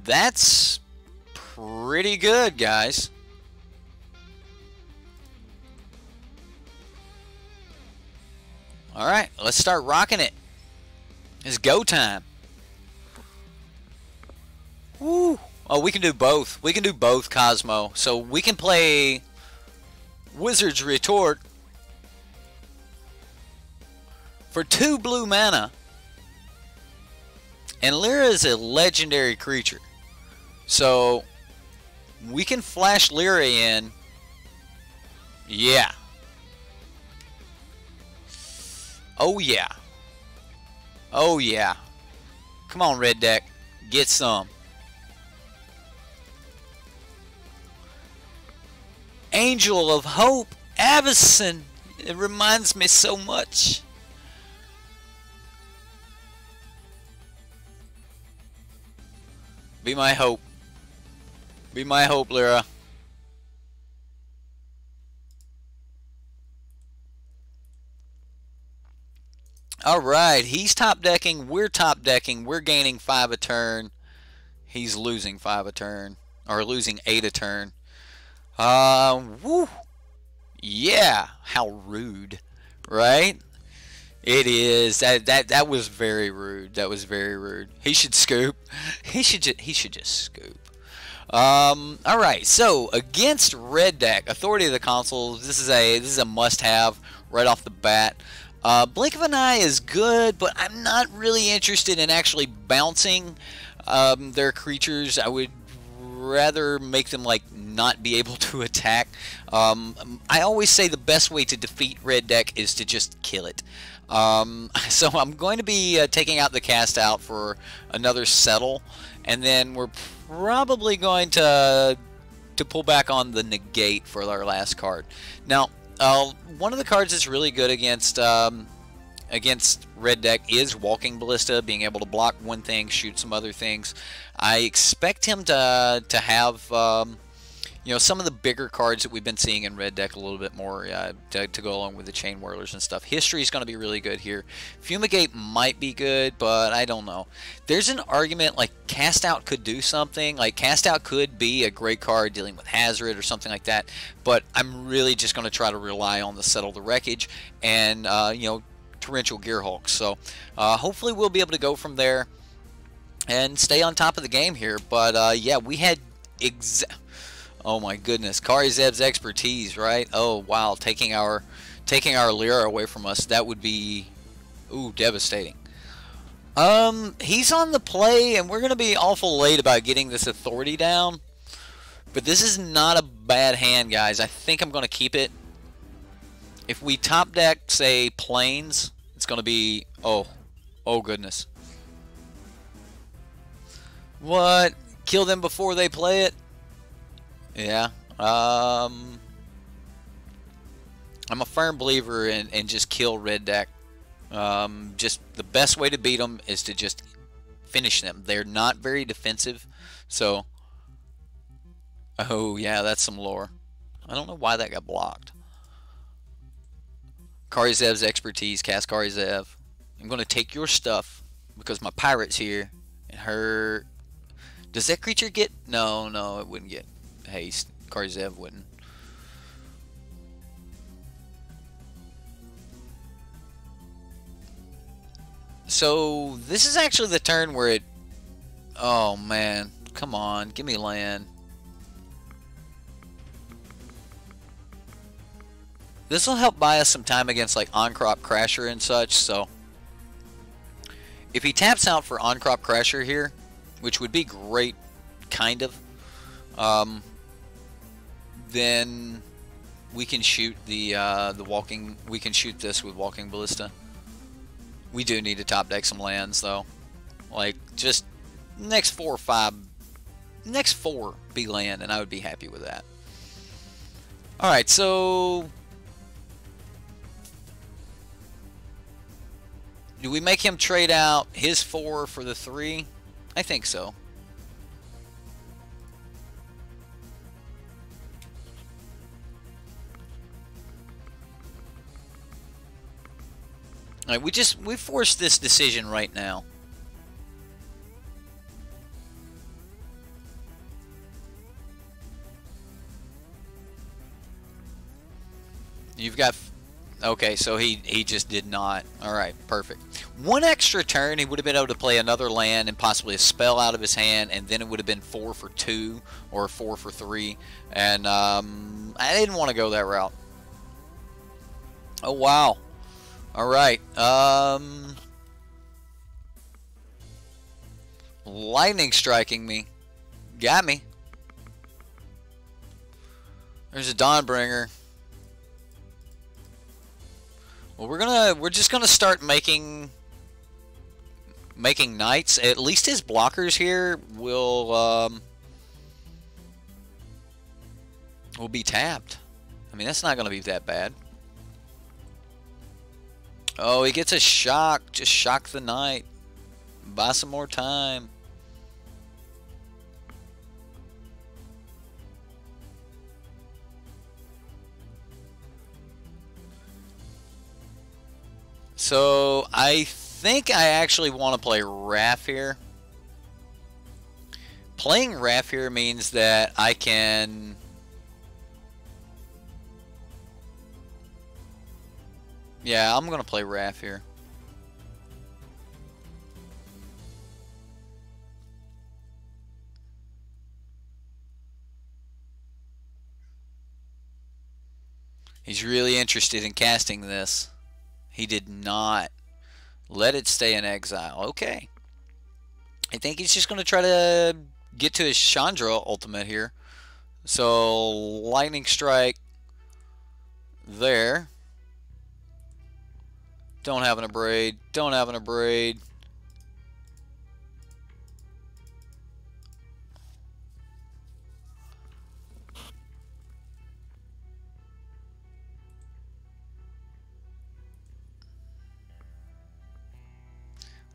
That's pretty good, guys. All right, let's start rocking it. It's go time. Woo. Oh, we can do both. We can do both, Cosmo. So we can play Wizard's Retort for 2 blue mana. And Lyra is a legendary creature. So we can flash Lyra in. Yeah. Oh yeah. Oh yeah. Come on, red deck. Get some. Angel of Hope. Avison. It reminds me so much. Be my hope. Be my hope, Lyra. Alright, he's top decking, we're top decking, we're gaining 5 a turn. He's losing 5 a turn. Or losing 8 a turn. Woo! Yeah, how rude. Right? It is. That was very rude. That was very rude. He should scoop. He should just scoop. Alright, so against red deck, Authority of the Consuls, this is a must-have right off the bat. Blink of an Eye is good, but I'm not really interested in actually bouncing their creatures. I would rather make them like not be able to attack. I always say the best way to defeat red deck is to just kill it. So I'm going to be taking out the cast out for another settle, and then we're probably going to pull back on the negate for our last card. Now, one of the cards that's really good against red deck is Walking Ballista, being able to block one thing, shoot some other things. I expect him to have you know, some of the bigger cards that we've been seeing in red deck a little bit more to go along with the Chain Whirlers and stuff. History is going to be really good here. Fumigate might be good, but I don't know. There's an argument like Cast Out could do something. Like Cast Out could be a great card dealing with Hazard or something like that, but I'm really just going to try to rely on the Settle the Wreckage and you know, Torrential Gearhulk. So hopefully we'll be able to go from there and stay on top of the game here. But yeah, we had oh my goodness, Kari Zeb's expertise, right? Oh wow, taking our Lyra away from us, that would be devastating. He's on the play, and we're gonna be awful late about getting this authority down. But this is not a bad hand, guys. I think I'm gonna keep it. If we top deck, say, Plains, it's gonna be oh goodness. What? Kill them before they play it? Yeah, I'm a firm believer in just kill red deck. Just the best way to beat them is to just finish them. They're not very defensive, so oh yeah, that's some lore. I don't know why that got blocked. Kari Zeb's expertise, cast Kari Zeb. I'm gonna take your stuff because my pirate's here, and her. Does that creature get? No, it wouldn't get haste. Kari Zeb wouldn't. So this is actually the turn where it. Oh man, come on, give me land. This will help buy us some time against like On-Crop Crasher and such. So if he taps out for On-Crop Crasher here, which would be great, kind of. Then we can shoot the walking. We can shoot this with Walking Ballista. We do need to top deck some lands though. Like just next 4 or 5, next 4 be land, and I would be happy with that. All right, so do we make him trade out his 4 for the 3? I think so. All right, we forced this decision right now. You've got. Okay, so he just did not. Alright, perfect. One extra turn, he would have been able to play another land and possibly a spell out of his hand, and then it would have been 4 for 2 or 4 for 3. And I didn't want to go that route. Oh, wow. Alright. Lightning striking me. Got me. There's a Dawnbringer. Well, we're just gonna start making knights. At least his blockers here will be tapped. I mean, that's not gonna be that bad. Oh, he gets a shock. Just shock the knight. Buy some more time. So I think I actually want to play Raff here. Playing Raff here means that I can... Yeah, I'm going to play Raff here. He's really interested in casting this. He did not let it stay in exile. Okay. I think he's just going to try to get to his Chandra ultimate here. So, Lightning Strike there. Don't have an Abrade. Don't have an Abrade.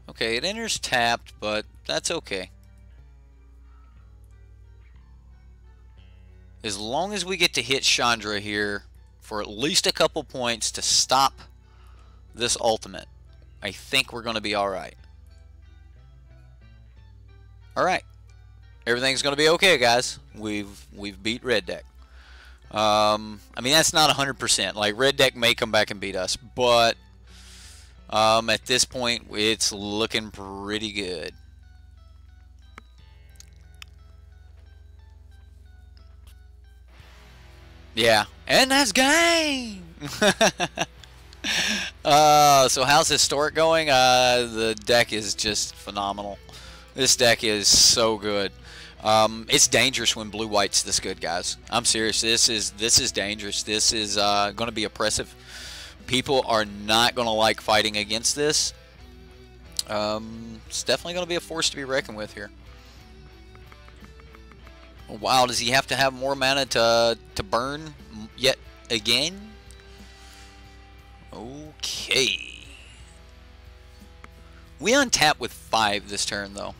Okay, it enters tapped, but that's okay. As long as we get to hit Chandra here for at least a couple points to stop this ultimate, I think we're going to be alright. Alright. Everything's going to be okay, guys. We've beat Red Deck. I mean, that's not 100%. Like, Red Deck may come back and beat us, but at this point, it's looking pretty good. Yeah, and that's game! So how's Historic going? The deck is just phenomenal. This deck is so good. It's dangerous when blue-white's this good, guys. I'm serious. This is dangerous. This is going to be oppressive. People are not going to like fighting against this. It's definitely going to be a force to be reckoned with here. Wow, does he have to have more mana to burn yet again? Okay. We untap with 5 this turn, though.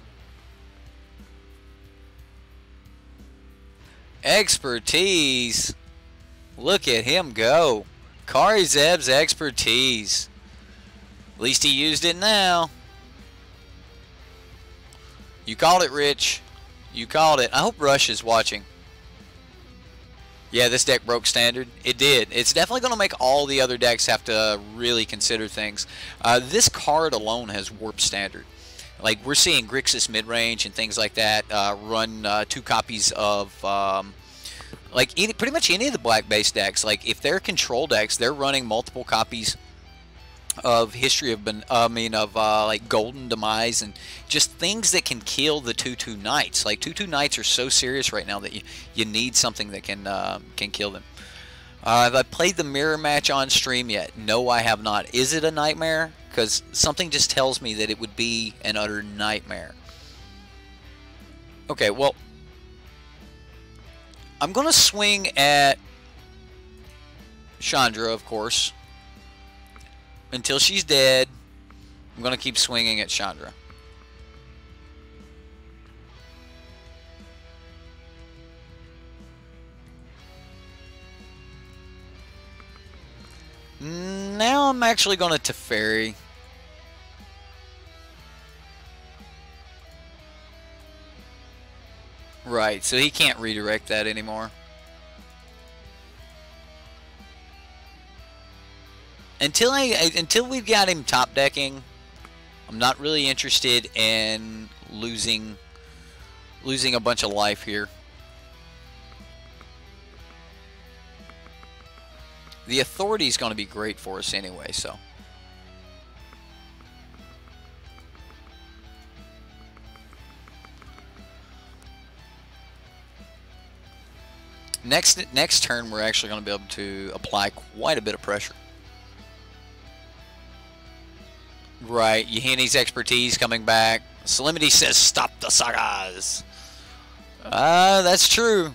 Expertise. Look at him go. Kari Zeb's expertise. At least he used it now. You called it, Rich. You called it. I hope Rush is watching. Yeah, this deck broke standard. It did. It's definitely going to make all the other decks have to really consider things. This card alone has warped standard. Like, we're seeing Grixis midrange and things like that run 2 copies of... like pretty much any of the black-based decks. Like, if they're control decks, they're running multiple copies of History of like Golden Demise and just things that can kill the 2/2 Knights. Like 2/2 Knights are so serious right now that you need something that can kill them. Have I played the mirror match on stream yet? No, I have not. Is it a nightmare? Because something just tells me that it would be an utter nightmare. Okay, well, I'm gonna swing at Chandra, of course. Until she's dead, I'm going to keep swinging at Chandra. Now I'm actually going to Teferi. Right, so he can't redirect that anymore. Until we've got him top decking, I'm not really interested in losing a bunch of life here. The Authority is going to be great for us anyway, so. Next turn, we're actually going to be able to apply quite a bit of pressure. Right, Yahini's expertise coming back. Salimity says, "Stop the sagas." That's true.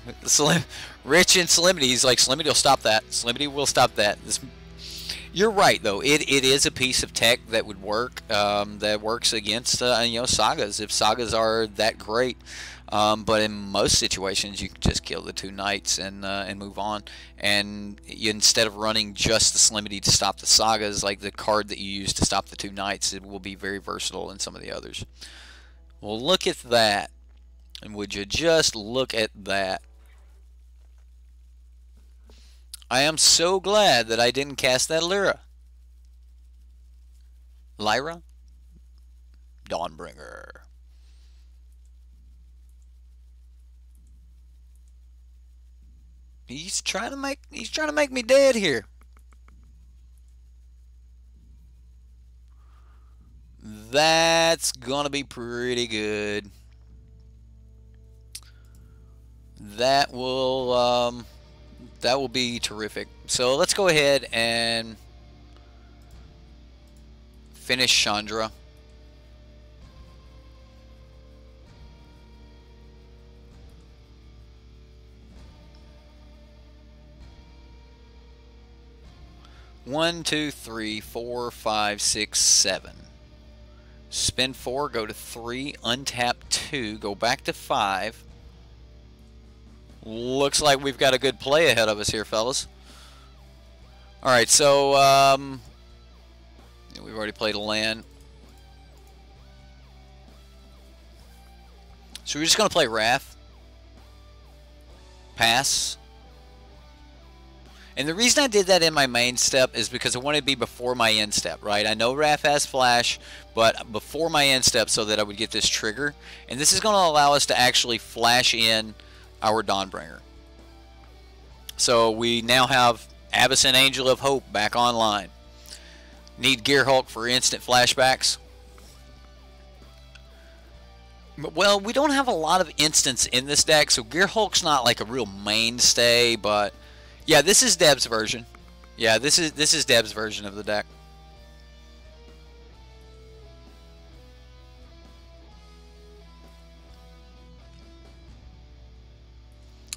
Rich and Salimity, he's like, Salimity will stop that. Salimity will stop that. You're right, though. It is a piece of tech that would work. That works against you know, sagas if sagas are that great. But in most situations, you can just kill the 2 knights and move on. And instead of running just the Salimity to stop the sagas, like the card that you use to stop the 2 knights, it will be very versatile in some of the others. Well, look at that. And would you just look at that? I am so glad that I didn't cast that Lyra. Lyra? Dawnbringer. He's trying to make me dead here. That's gonna be pretty good. That will be terrific. So let's go ahead and finish Chandra. One, 2, 3, 4, 5, 6, 7. Spend 4, go to 3, untap 2, go back to 5. Looks like we've got a good play ahead of us here, fellas. Alright, so we've already played a land. So we're just going to play Wrath. Pass. And the reason I did that in my main step is because I wanted to be before my end step, right? I know Wrath has flash, but before my end step so that I would get this trigger. And this is going to allow us to actually flash in our Dawnbringer. So we now have Abyss and Angel of Hope back online. Need Gearhulk for instant flashbacks. Well, we don't have a lot of instants in this deck, so Gearhulk's not like a real mainstay, but yeah, this is Deb's version. Yeah, this is Deb's version of the deck.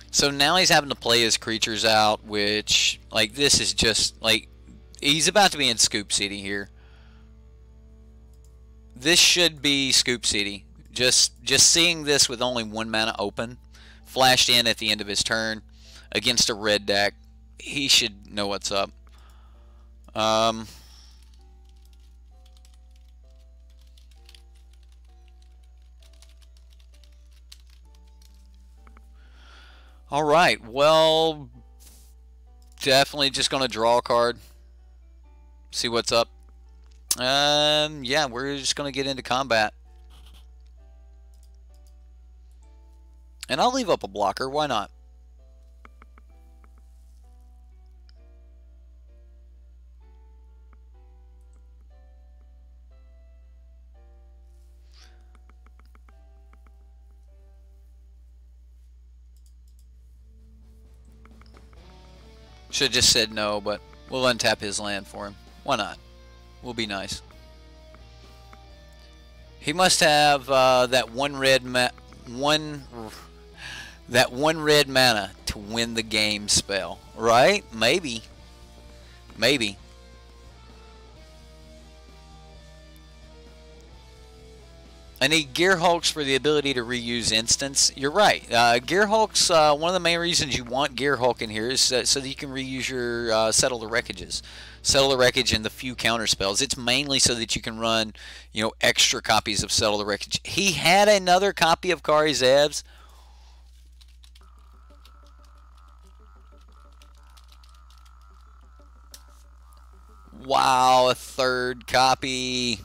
So now he's having to play his creatures out, which, like, this is just, like, he's about to be in Scoop City here. This should be Scoop City. Just seeing this with only 1 mana open, flashed in at the end of his turn, against a red deck, he should know what's up. Alright, well, definitely just going to draw a card. See what's up. Yeah, we're just going to get into combat. And I'll leave up a blocker, why not? Should have just said no, but we'll untap his land for him. Why not? We'll be nice. He must have that one red mana to win the game spell, right? Maybe. Maybe. I need Gearhulks for the ability to reuse instants. You're right. Gearhulks, one of the main reasons you want Gearhulk in here is so that you can reuse your Settle the Wreckages. Settle the Wreckage and the few counter spells. It's mainly so that you can run, you know, extra copies of Settle the Wreckage. He had another copy of Kari Zevs. Wow, a third copy.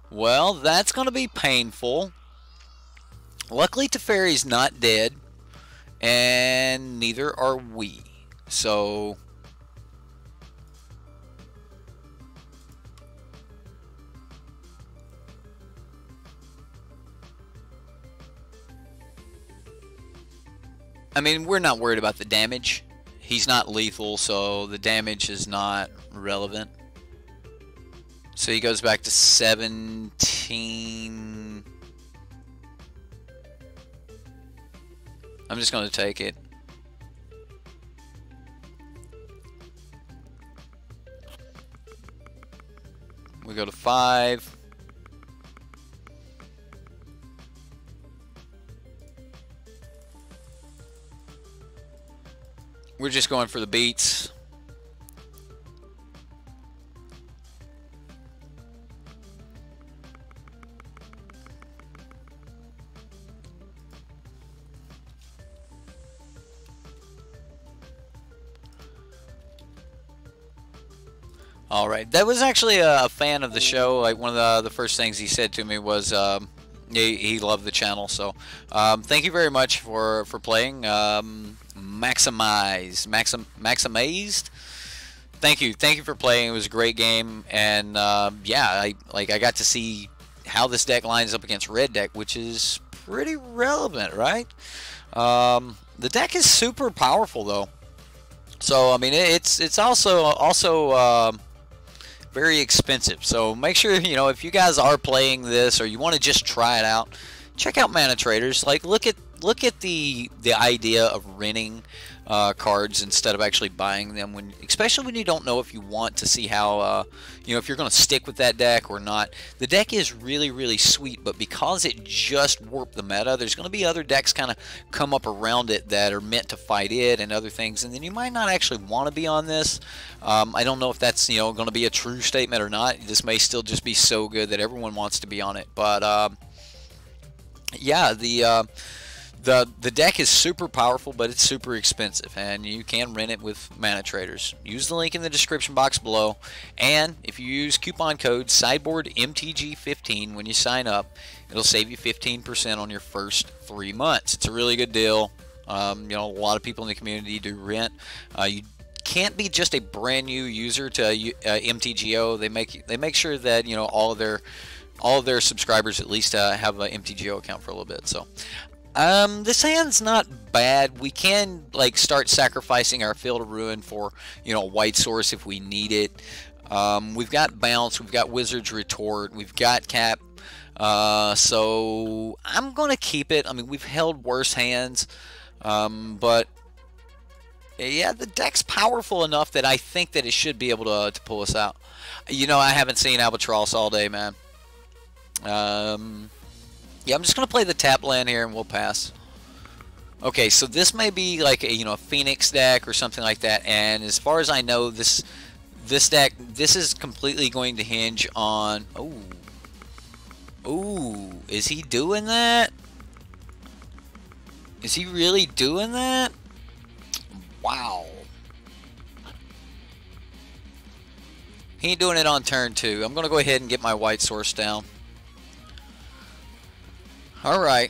Well, that's going to be painful. Luckily, Teferi's not dead, and neither are we. So, I mean, we're not worried about the damage. He's not lethal, so the damage is not relevant. So he goes back to 17. I'm just going to take it. We go to 5. We're just going for the beats. All right, that was actually a fan of the show. Like one of the first things he said to me was he loved the channel. So thank you very much for playing. Maximized. Thank you for playing. It was a great game, and yeah, I got to see how this deck lines up against red deck, which is pretty relevant, right? The deck is super powerful though, so I mean it's also very expensive. So make sure, you know, if you guys are playing this or you want to just try it out, check out manatraders. Like look at the idea of renting cards instead of actually buying them, especially when you don't know if you want to see how you know, if you're going to stick with that deck or not. The deck is really sweet, but because it just warped the meta, there's going to be other decks kind of come up around it that are meant to fight it and other things, and then you might not actually want to be on this. I don't know if that's, you know, going to be a true statement or not. This may still just be so good that everyone wants to be on it, but yeah, the deck is super powerful, but it's super expensive, and you can rent it with manatraders. Use the link in the description box below, and if you use coupon code SideboardMTG15 when you sign up, it'll save you 15% on your first 3 months. It's a really good deal. You know, a lot of people in the community do rent. You can't be just a brand new user to MTGO. They make sure that, you know, all of their subscribers at least have an MTGO account for a little bit. So this hand's not bad. We can like start sacrificing our Field of Ruin for, you know, white source if we need it. We've got Bounce, we've got Wizard's Retort, we've got Cap. So I'm gonna keep it. I mean, we've held worse hands, but yeah, the deck's powerful enough that I think that it should be able to pull us out. You know, I haven't seen Albatross all day, man. Yeah, I'm just going to play the tap land here and we'll pass. Okay, so this may be like a, you know, a Phoenix deck or something like that, and as far as I know, this deck, this is completely going to hinge on... Ooh, is he doing that? Is he really doing that? Wow. He ain't doing it on turn 2. I'm going to go ahead and get my white source down. Alright.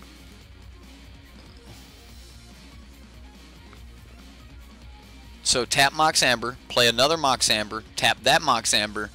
So tap Mox Amber, play another Mox Amber, tap that Mox Amber.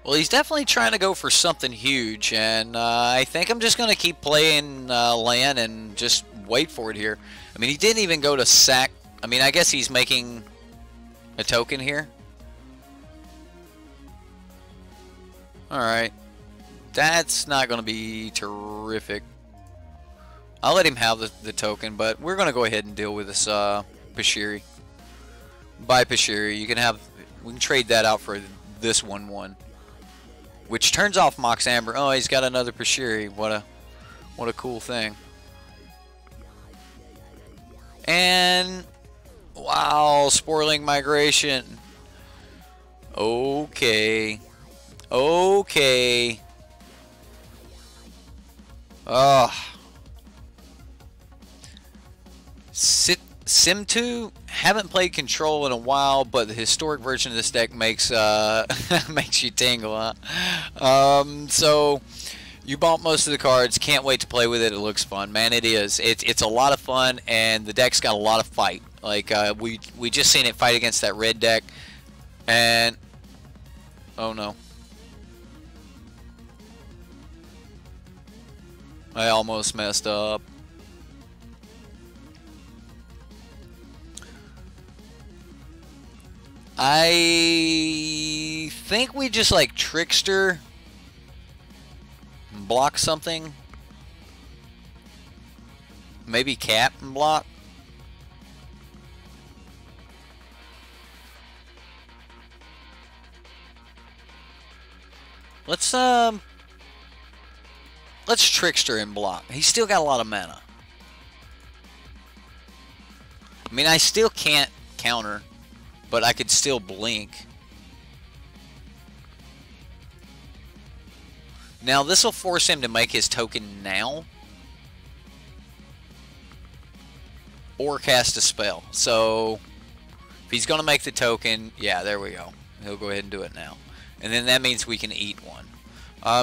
Well, he's definitely trying to go for something huge, and I think I'm just going to keep playing land and just wait for it here. I mean, he didn't even go to sack. I mean, I guess he's making a token here. Alright. That's not going to be terrific. I'll let him have the token, but we're going to go ahead and deal with this Pashiri. Buy Pashiri. You can have... We can trade that out for this 1/1. Which turns off Mox Amber. Oh, he's got another Pashiri. What a cool thing. And wow, Sporling Migration. Okay. Okay. Sim2, haven't played Control in a while, but the historic version of this deck makes makes you tingle, huh? So You bought most of the cards. Can't wait to play with it. It looks fun, man. It is. It's a lot of fun, and the deck's got a lot of fight. Like we just seen it fight against that red deck, and oh no, I almost messed up. I think we just like Trickster. Block something. Maybe cap and block. Let's Trickster and block. He's still got a lot of mana. I mean, I still can't counter, but I could still blink. Now, this will force him to make his token now. Or cast a spell. So, if he's going to make the token, yeah, there we go. He'll go ahead and do it now. And then that means we can eat one.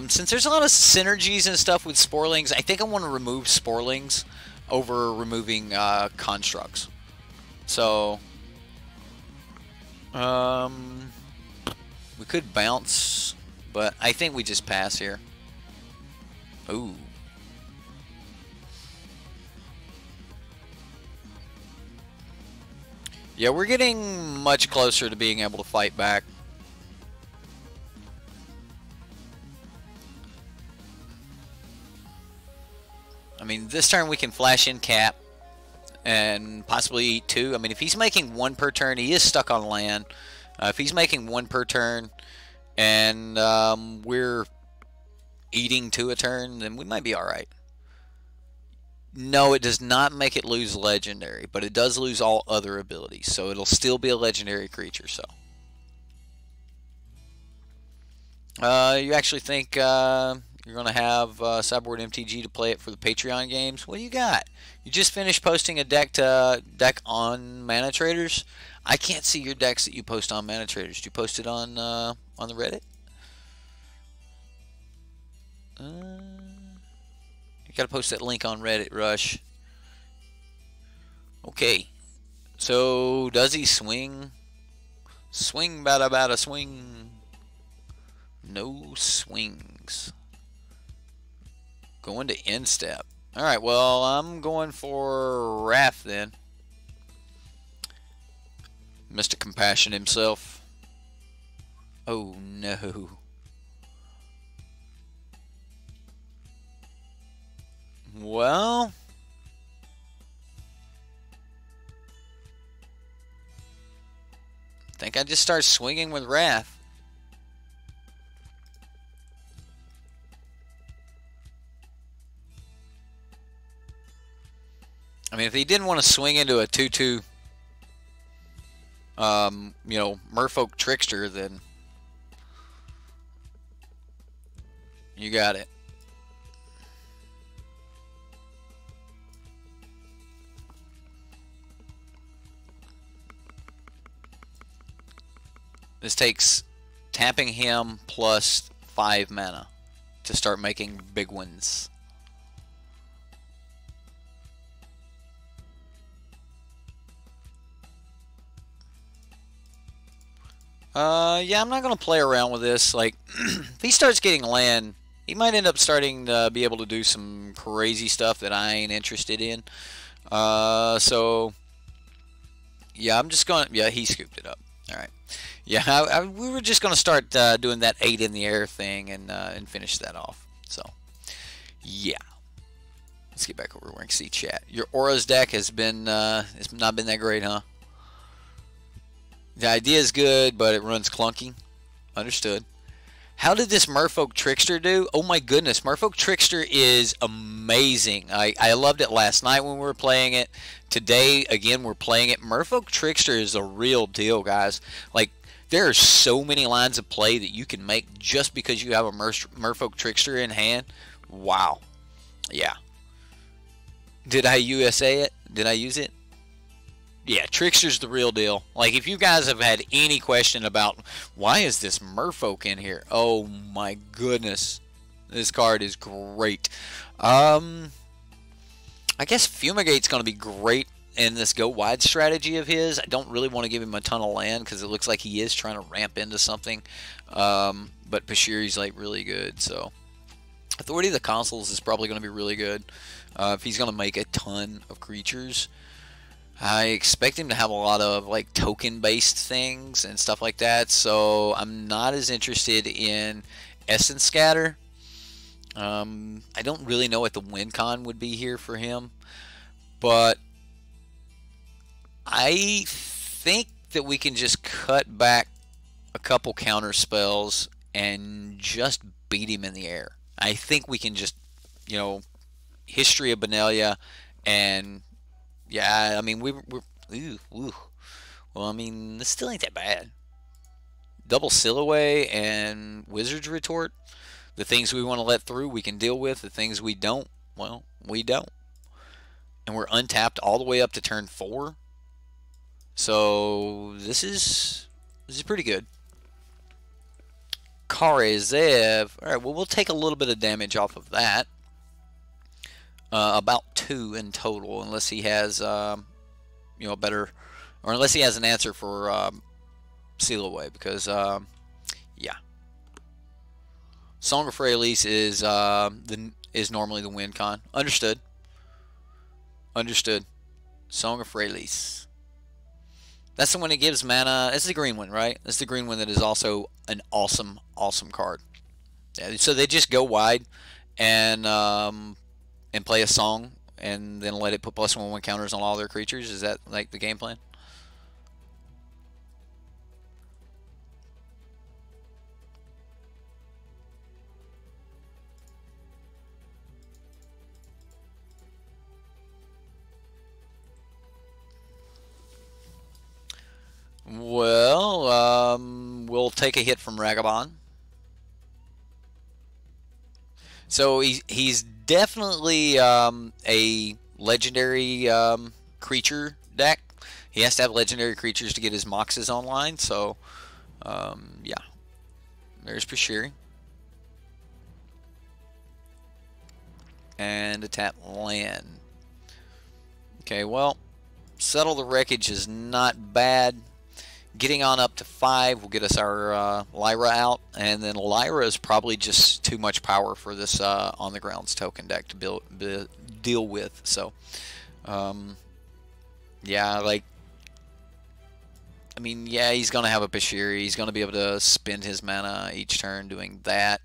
Since there's a lot of synergies and stuff with Sporelings, I think I want to remove Sporelings over removing Constructs. So, we could bounce, but I think we just pass here. Ooh. Yeah, we're getting much closer to being able to fight back. I mean, this turn we can flash in cap and possibly eat two. I mean, if he's making one per turn, he is stuck on land. If he's making one per turn and we're eating two a turn, then we might be alright. No, it does not make it lose legendary, but it does lose all other abilities, so it'll still be a legendary creature. So you actually think you're going to have SideboardMTG to play it for the Patreon games? What do you got? You just finished posting a deck on manatraders. I can't see your decks that you post on manatraders. Do you post it on the Reddit? You gotta post that link on Reddit, Rush. Okay. So, does he swing? Swing, bada bada swing. No swings. Going to instep. Alright, well, I'm going for Wrath then. Mr. Compassion himself. Oh no. Well, I think I just start swinging with Wrath. I mean, if he didn't want to swing into a 2/2, you know, Merfolk Trickster, then you got it. This takes tapping him plus 5 mana to start making big ones. Yeah, I'm not going to play around with this. Like, if he starts getting land, he might end up starting to be able to do some crazy stuff that I ain't interested in. So, yeah, I'm just going to... Yeah, he scooped it up. Alright. Yeah, we were just going to start doing that 8 in the air thing and finish that off. So, yeah. Let's get back over where I can see chat. Your Auras deck has been, it's not been that great, huh? The idea is good, but it runs clunky. Understood. How did this Merfolk Trickster do? Oh my goodness, Merfolk Trickster is amazing. I loved it last night when we were playing it. Today, again, we're playing it. Merfolk Trickster is a real deal, guys. Like, there are so many lines of play that you can make just because you have a Merfolk Trickster in hand. Wow. Yeah. Did I USA it? Did I use it? Yeah, Trickster's the real deal. Like, if you guys have had any question about why is this Merfolk in here? Oh my goodness. This card is great. I guess Fumigate's going to be great in this go wide strategy of his. I don't really want to give him a ton of land because it looks like he is trying to ramp into something. But Pashiri's like really good. So Authority of the Consuls is probably going to be really good if he's going to make a ton of creatures. I expect him to have a lot of like token based things and stuff like that. So I'm not as interested in Essence Scatter. I don't really know what the win con would be here for him, but I think that we can just cut back a couple counter spells and just beat him in the air. I think we can just, you know, History of Benelia, and yeah, I mean we're well, I mean this still ain't that bad. Double Silhouette and Wizard's Retort. The things we want to let through, we can deal with. The things we don't, well, we don't. And we're untapped all the way up to turn 4. So this is pretty good. Karazev. All right, well, we'll take a little bit of damage off of that. About 2 in total, unless he has, you know, better, or unless he has an answer for Silhouette, because, yeah. Song of Freyalise is normally the win con. Understood. Understood. Song of Freyalise. That's the one that gives mana. It's the green one, right? That's the green one that is also an awesome, awesome card. Yeah, so they just go wide and play a song and then let it put +1/+1 counters on all their creatures. Is that like the game plan? Well, we'll take a hit from Ragabon. So he's definitely a legendary creature deck. He has to have legendary creatures to get his Moxes online. So, yeah. There's Pashiri. And a tap land. Okay, well, Settle the Wreckage is not bad. Getting on up to 5 will get us our Lyra out, and then Lyra is probably just too much power for this on the grounds token deck to deal with. So, yeah, like, I mean, yeah, he's gonna have a Pashiri. He's gonna be able to spend his mana each turn doing that.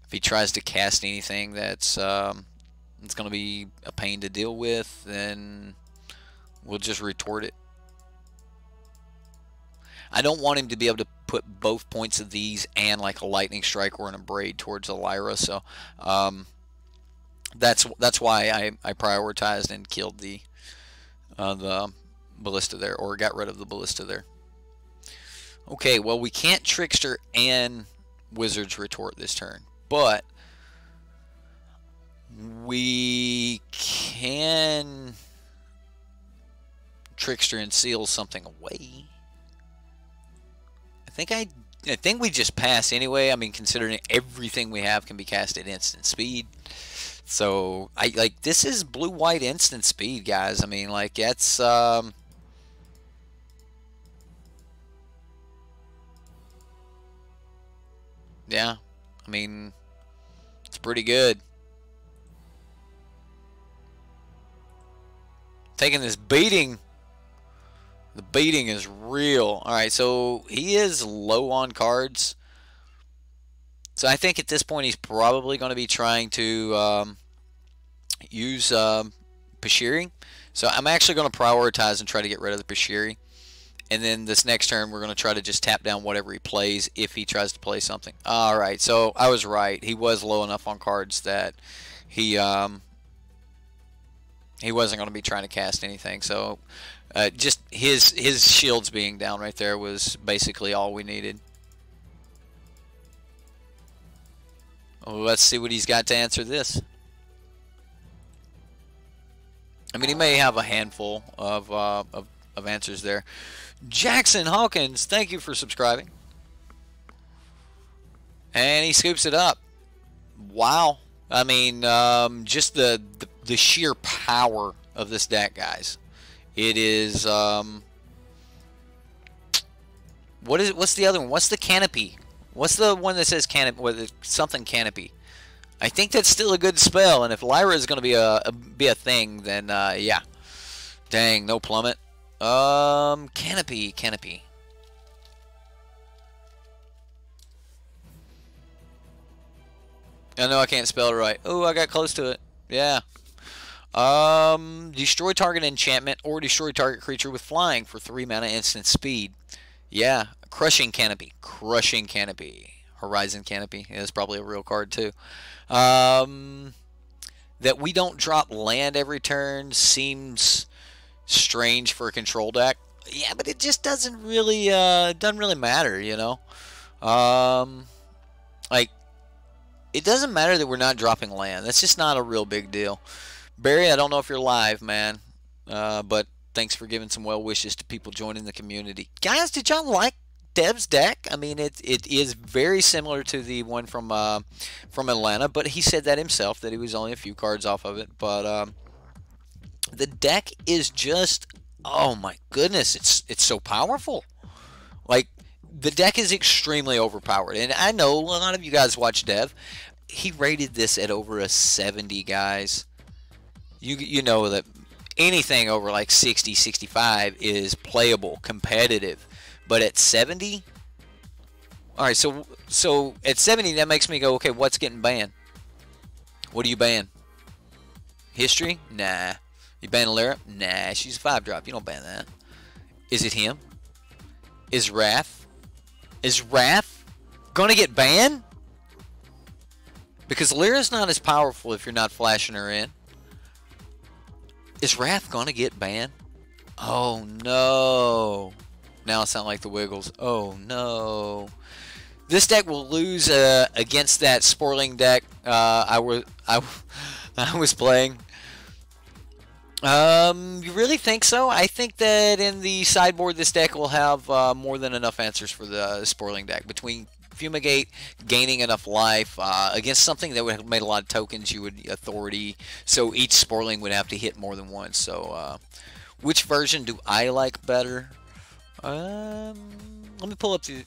If he tries to cast anything that's it's gonna be a pain to deal with, then we'll just retort it. I don't want him to be able to put both points of these and like a Lightning Strike or an Abrade towards a Lyra, so that's why I prioritized and killed the Ballista there, or got rid of the Ballista there. Okay, well, we can't Trickster and Wizard's Retort this turn, but we can Trickster and seal something away. I think we just pass anyway. I mean, considering everything we have can be cast at instant speed. So, this is blue-white instant speed, guys. I mean, like, that's, yeah. I mean, it's pretty good. Taking this beating. The beating is real. Alright, so he is low on cards. So I think at this point he's probably going to be trying to use Pashiri. So I'm actually going to prioritize and try to get rid of the Pashiri. And then this next turn we're going to try to just tap down whatever he plays if he tries to play something. Alright, so I was right. He was low enough on cards that he wasn't going to be trying to cast anything. So just his shields being down right there was basically all we needed. Well, let's see what he's got to answer this. I mean, he may have a handful of answers there. Jackson Hawkins, thank you for subscribing. And he scoops it up. Wow. I mean, just the sheer power of this deck, guys. It is, what's the other one? What's the canopy? What's the one that says canopy, something canopy? I think that's still a good spell, and if Lyra is going to be a thing, then yeah. Dang, no plummet. Canopy. I know I can't spell it right. Oh, I got close to it. Yeah. Destroy target enchantment or destroy target creature with flying for 3 mana instant speed. Yeah. Crushing Canopy. Crushing Canopy. Horizon Canopy. Yeah, that's probably a real card too. That we don't drop land every turn seems strange for a control deck. Yeah, but it just doesn't really matter, you know. Like, it doesn't matter that we're not dropping land. That's just not a real big deal. Barry, I don't know if you're live, man, but thanks for giving some well wishes to people joining the community. Guys, did y'all like Dev's deck? I mean, it is very similar to the one from Atlanta, but he said that himself, that he was only a few cards off of it. But the deck is just, oh my goodness, it's so powerful. Like, the deck is extremely overpowered, and I know a lot of you guys watch Dev. He rated this at over a 70, guys. You know that anything over like 60, 65 is playable, competitive, but at 70, all right. So at 70, that makes me go, okay, what's getting banned? What do you ban? History? Nah. You ban Lyra? Nah. She's a 5-drop. You don't ban that. Is it him? Is Wrath? Is Wrath gonna get banned? Because Lyra's not as powerful if you're not flashing her in. Is Wrath gonna get banned? Oh no. Now I sound like the Wiggles. Oh no. This deck will lose against that Sporling deck I was playing. You really think so? I think that in the sideboard, this deck will have more than enough answers for the Sporling deck. Between Fumigate, gaining enough life, against something that would have made a lot of tokens, you would Authority, so each Sporling would have to hit more than once. So, which version do I like better? Let me pull up the,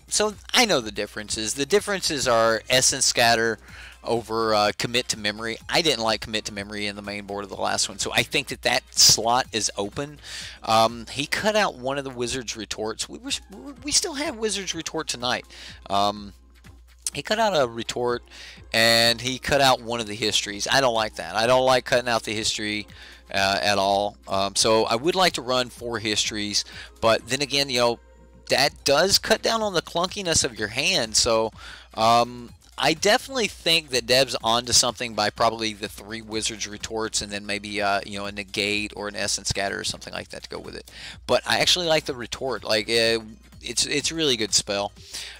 so I know the differences. The differences are Essence Scatter over Commit to Memory. I didn't like Commit to Memory in the main board of the last one, so I think that slot is open. He cut out one of the Wizard's Retorts. We still have Wizard's Retort tonight. He cut out a retort, and he cut out one of the histories. I don't like that. I don't like cutting out the history at all. So I would like to run 4 histories, but then again, you know, that does cut down on the clunkiness of your hand. So I definitely think that Dev's onto something by probably the 3 Wizard's Retorts and then maybe you know, a Negate or an Essence Scatter or something like that to go with it. But I actually like the Retort. Like it's a really good spell.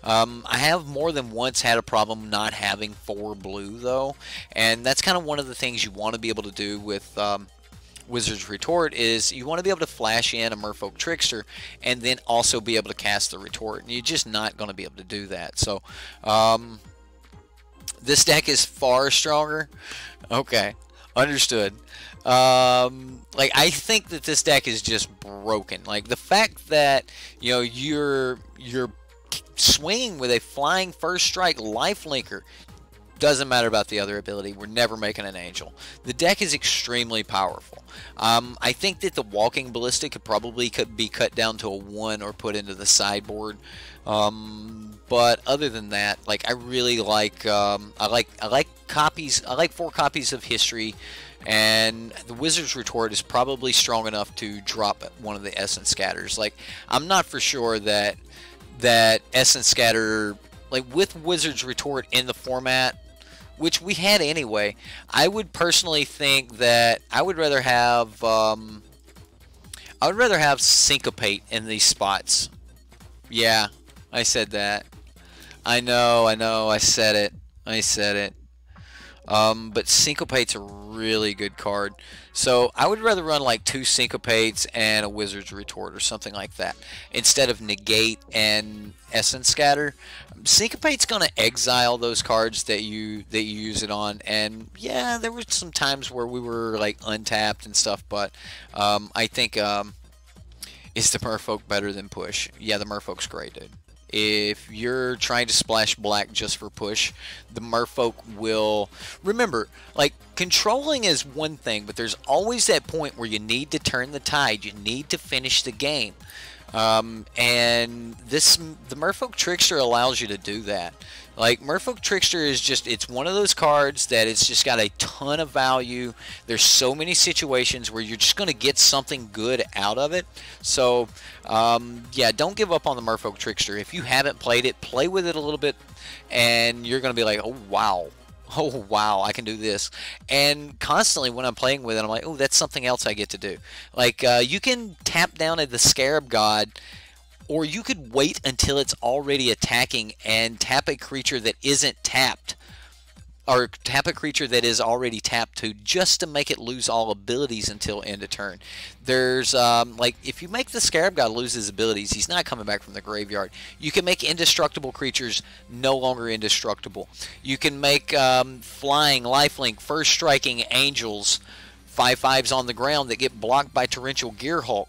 I have more than once had a problem not having 4 blue though, and that's kind of one of the things you want to be able to do with Wizard's Retort is you want to be able to flash in a Merfolk Trickster and then also be able to cast the Retort, and you're just not going to be able to do that. So this deck is far stronger. Okay, understood. Like, I think that this deck is just broken. Like, the fact that, you know, you're swinging with a flying first strike lifelinker, doesn't matter about the other ability. We're never making an Angel. The deck is extremely powerful. I think that the Walking Ballista could be cut down to a 1 or put into the sideboard. But other than that, like, I really like I like copies. I like 4 copies of History, and the Wizard's Retort is probably strong enough to drop one of the Essence Scatters. Like, I'm not for sure that Essence Scatter, like, with Wizard's Retort in the format, which we had anyway, I would personally think that I would rather have Syncopate in these spots. Yeah, I said that. I know, I said it. But Syncopate's a really good card. So I would rather run like 2 Syncopates and a Wizard's Retort or something like that instead of Negate and Essence Scatter. Syncopate's going to exile those cards that you use it on, and yeah, there were some times where we were like untapped and stuff, but I think is the Merfolk better than Push? Yeah, the Merfolk's great, dude. If you're trying to splash black just for push, the Merfolk will... Remember, like, controlling is one thing, but there's always that point where you need to turn the tide. You need to finish the game. And the Merfolk Trickster allows you to do that. Like, Merfolk Trickster is just, it's one of those cards that it's just got a ton of value. There's so many situations where you're just going to get something good out of it. So, yeah, don't give up on the Merfolk Trickster. If you haven't played it, play with it a little bit, and you're going to be like, oh, wow. Oh, wow, I can do this. And constantly when I'm playing with it, I'm like, oh, that's something else I get to do. Like, you can tap down at the Scarab God, or you could wait until it's already attacking and tap a creature that isn't tapped, or tap a creature that is already tapped to, just to make it lose all abilities until end of turn. There's, like, if you make the Scarab God lose his abilities, he's not coming back from the graveyard. You can make indestructible creatures no longer indestructible. You can make flying, lifelink, first striking angels 5/5s on the ground that get blocked by Torrential Gearhulk.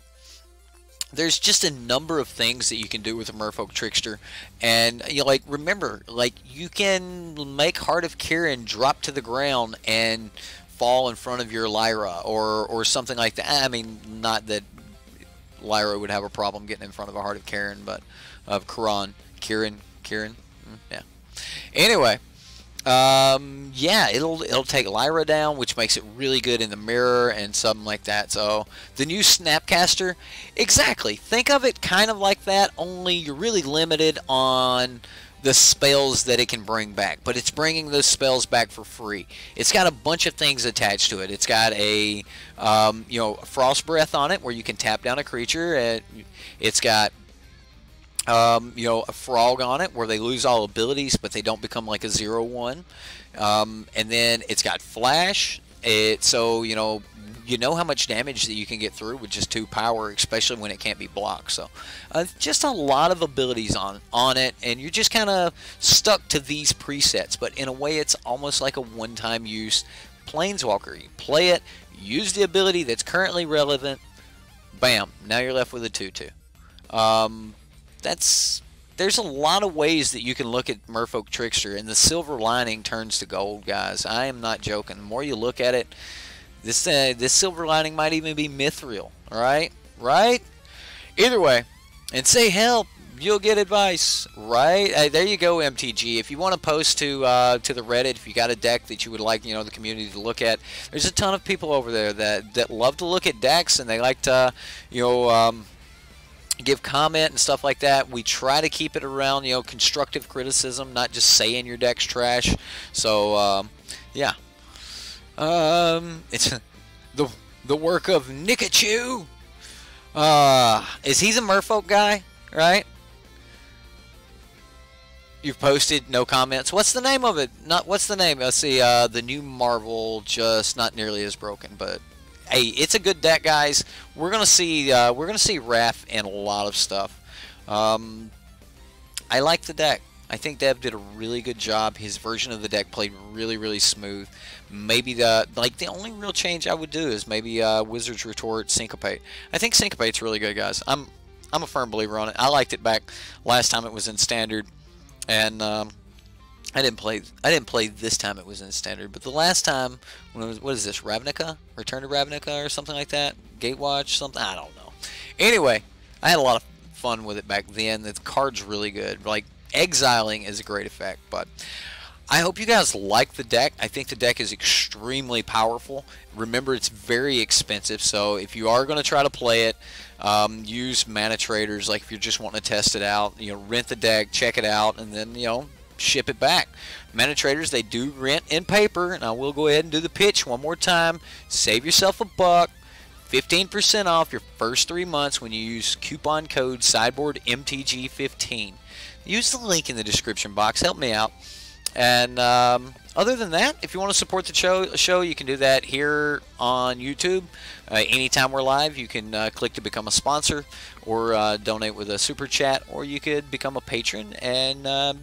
There's just a number of things that you can do with a Merfolk Trickster, and you know, like, remember, like, you can make Heart of Kirin drop to the ground and fall in front of your Lyra or something like that. I mean, not that Lyra would have a problem getting in front of a Heart of Kirin, but of Kirin, yeah. Anyway. Yeah, it'll take Lyra down, which makes it really good in the mirror and something like that. So the new Snapcaster, exactly. Think of it kind of like that, only you're really limited on the spells that it can bring back, but it's bringing those spells back for free. It's got a bunch of things attached to it. It's got a you know, Frost Breath on it where you can tap down a creature. It's got you know, a Frog on it where they lose all abilities but they don't become like a 0/1, and then it's got Flash. So you know how much damage that you can get through with just 2 power, especially when it can't be blocked. So just a lot of abilities on it, and you're just kind of stuck to these presets, but in a way it's almost like a one-time use Planeswalker. You play it, use the ability that's currently relevant, bam, now you're left with a 2/2. There's a lot of ways that you can look at Merfolk Trickster, and the silver lining turns to gold, guys. I am not joking. The more you look at it, this silver lining might even be mithril. All right? Right? Either way, and say help, you'll get advice. Right? There you go, MTG. If you want to post to the Reddit, if you got a deck that you would like, the community to look at, there's a ton of people over there that love to look at decks, and they like to, give comment and stuff like that. We try to keep it around, constructive criticism, not just saying your deck's trash. So, yeah. It's the work of Nikachu. Is he the Merfolk guy, right? You've posted, no comments. What's the name of it? What's the name? Let's see, the new Marvel, just not nearly as broken, but hey, it's a good deck, guys. We're gonna see Wrath in a lot of stuff. I like the deck. I think Dev did a really good job. His version of the deck played really, really smooth. Maybe the only real change I would do is maybe Wizard's Retort, Syncopate. I think Syncopate's really good, guys. I'm a firm believer on it. I liked it back last time it was in Standard, and I didn't play this time it was in Standard, but the last time when it was, what is this, Ravnica? Return to Ravnica or something like that? Gatewatch, something? I don't know. Anyway, I had a lot of fun with it back then. The card's really good. Like, exiling is a great effect, but I hope you guys like the deck. I think the deck is extremely powerful. Remember, it's very expensive, so if you are going to try to play it, use mana traders. Like, if you're just wanting to test it out, rent the deck, check it out, and then, ship it back. Mana traders, they do rent in paper, and I will go ahead and do the pitch one more time. Save yourself $1, 15% off your first 3 months when you use coupon code SideboardMTG15. Use the link in the description box. Help me out. And other than that, if you want to support the show, you can do that here on YouTube. Anytime we're live, you can click to become a sponsor or donate with a super chat, or you could become a patron and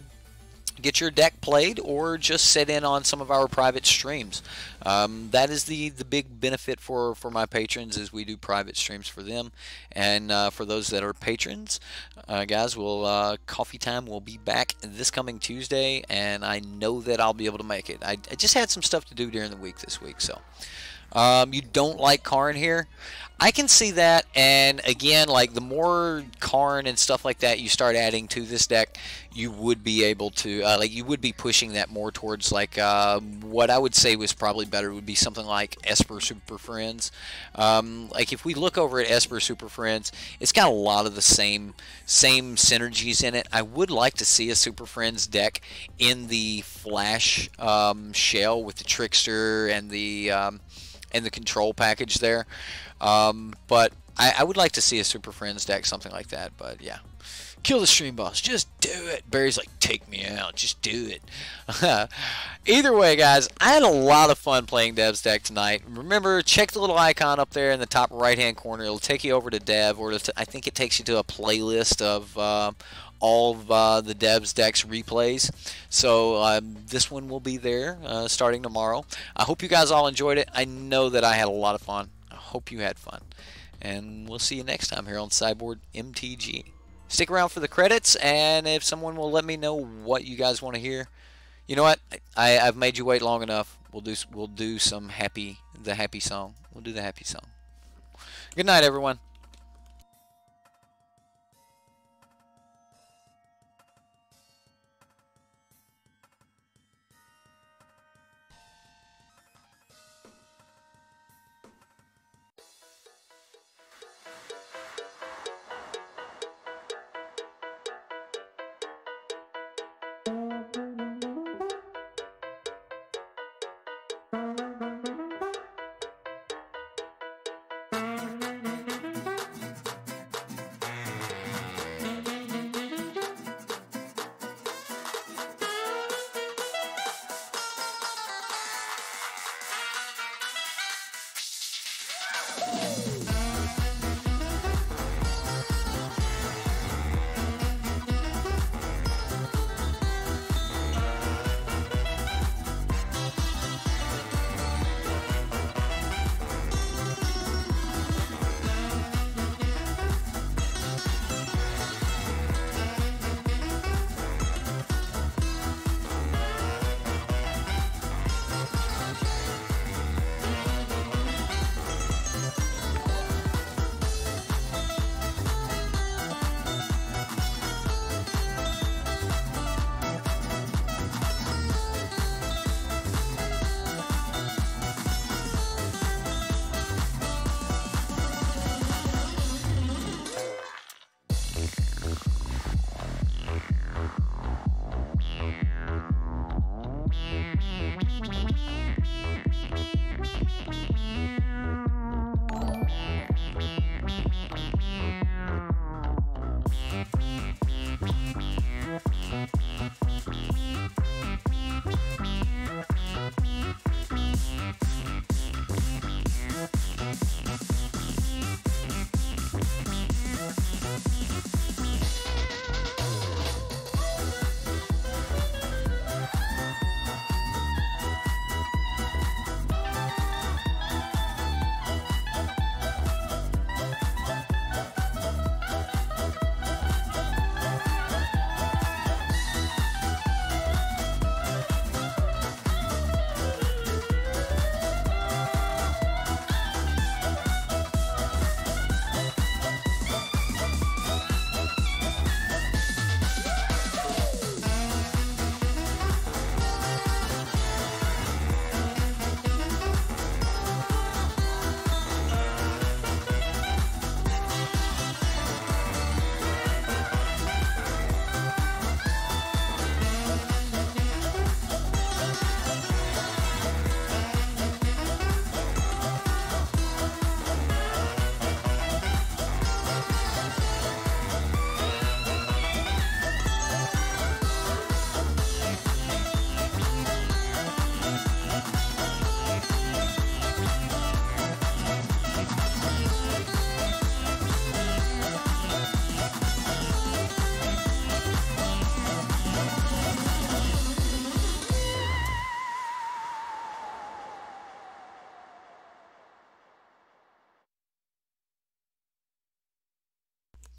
get your deck played or just sit in on some of our private streams. That is the big benefit for my patrons, is we do private streams for them. And for those that are patrons, guys, coffee time will be back this coming Tuesday, and I know that I'll be able to make it. I just had some stuff to do during the week this week, so. You don't like Karn here? I can see that, and again, like, the more Karn and stuff like that you start adding to this deck, you would be able to, like, you would be pushing that more towards, like, what I would say was probably better would be something like Esper Super Friends. Like, if we look over at Esper Super Friends, it's got a lot of the same synergies in it. I would like to see a Super Friends deck in the Flash shell with the Trickster and the control package there. But I would like to see a Super Friends deck, something like that. But yeah, kill the stream boss, just do it. Barry's like, take me out, just do it. Either way, guys, I had a lot of fun playing Dev's deck tonight. Remember, check the little icon up there in the top right hand corner. It'll take you over to Dev, or I think it takes you to a playlist of all of the Dev's decks replays. So this one will be there starting tomorrow. I hope you guys all enjoyed it. I know that I had a lot of fun. I hope you had fun. And we'll see you next time here on SideboardMTG. Stick around for the credits, and if someone will let me know what you guys want to hear. You know what? I've made you wait long enough. We'll do the happy song. We'll do the happy song. Good night, everyone.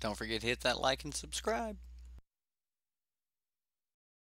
Don't forget to hit that like and subscribe.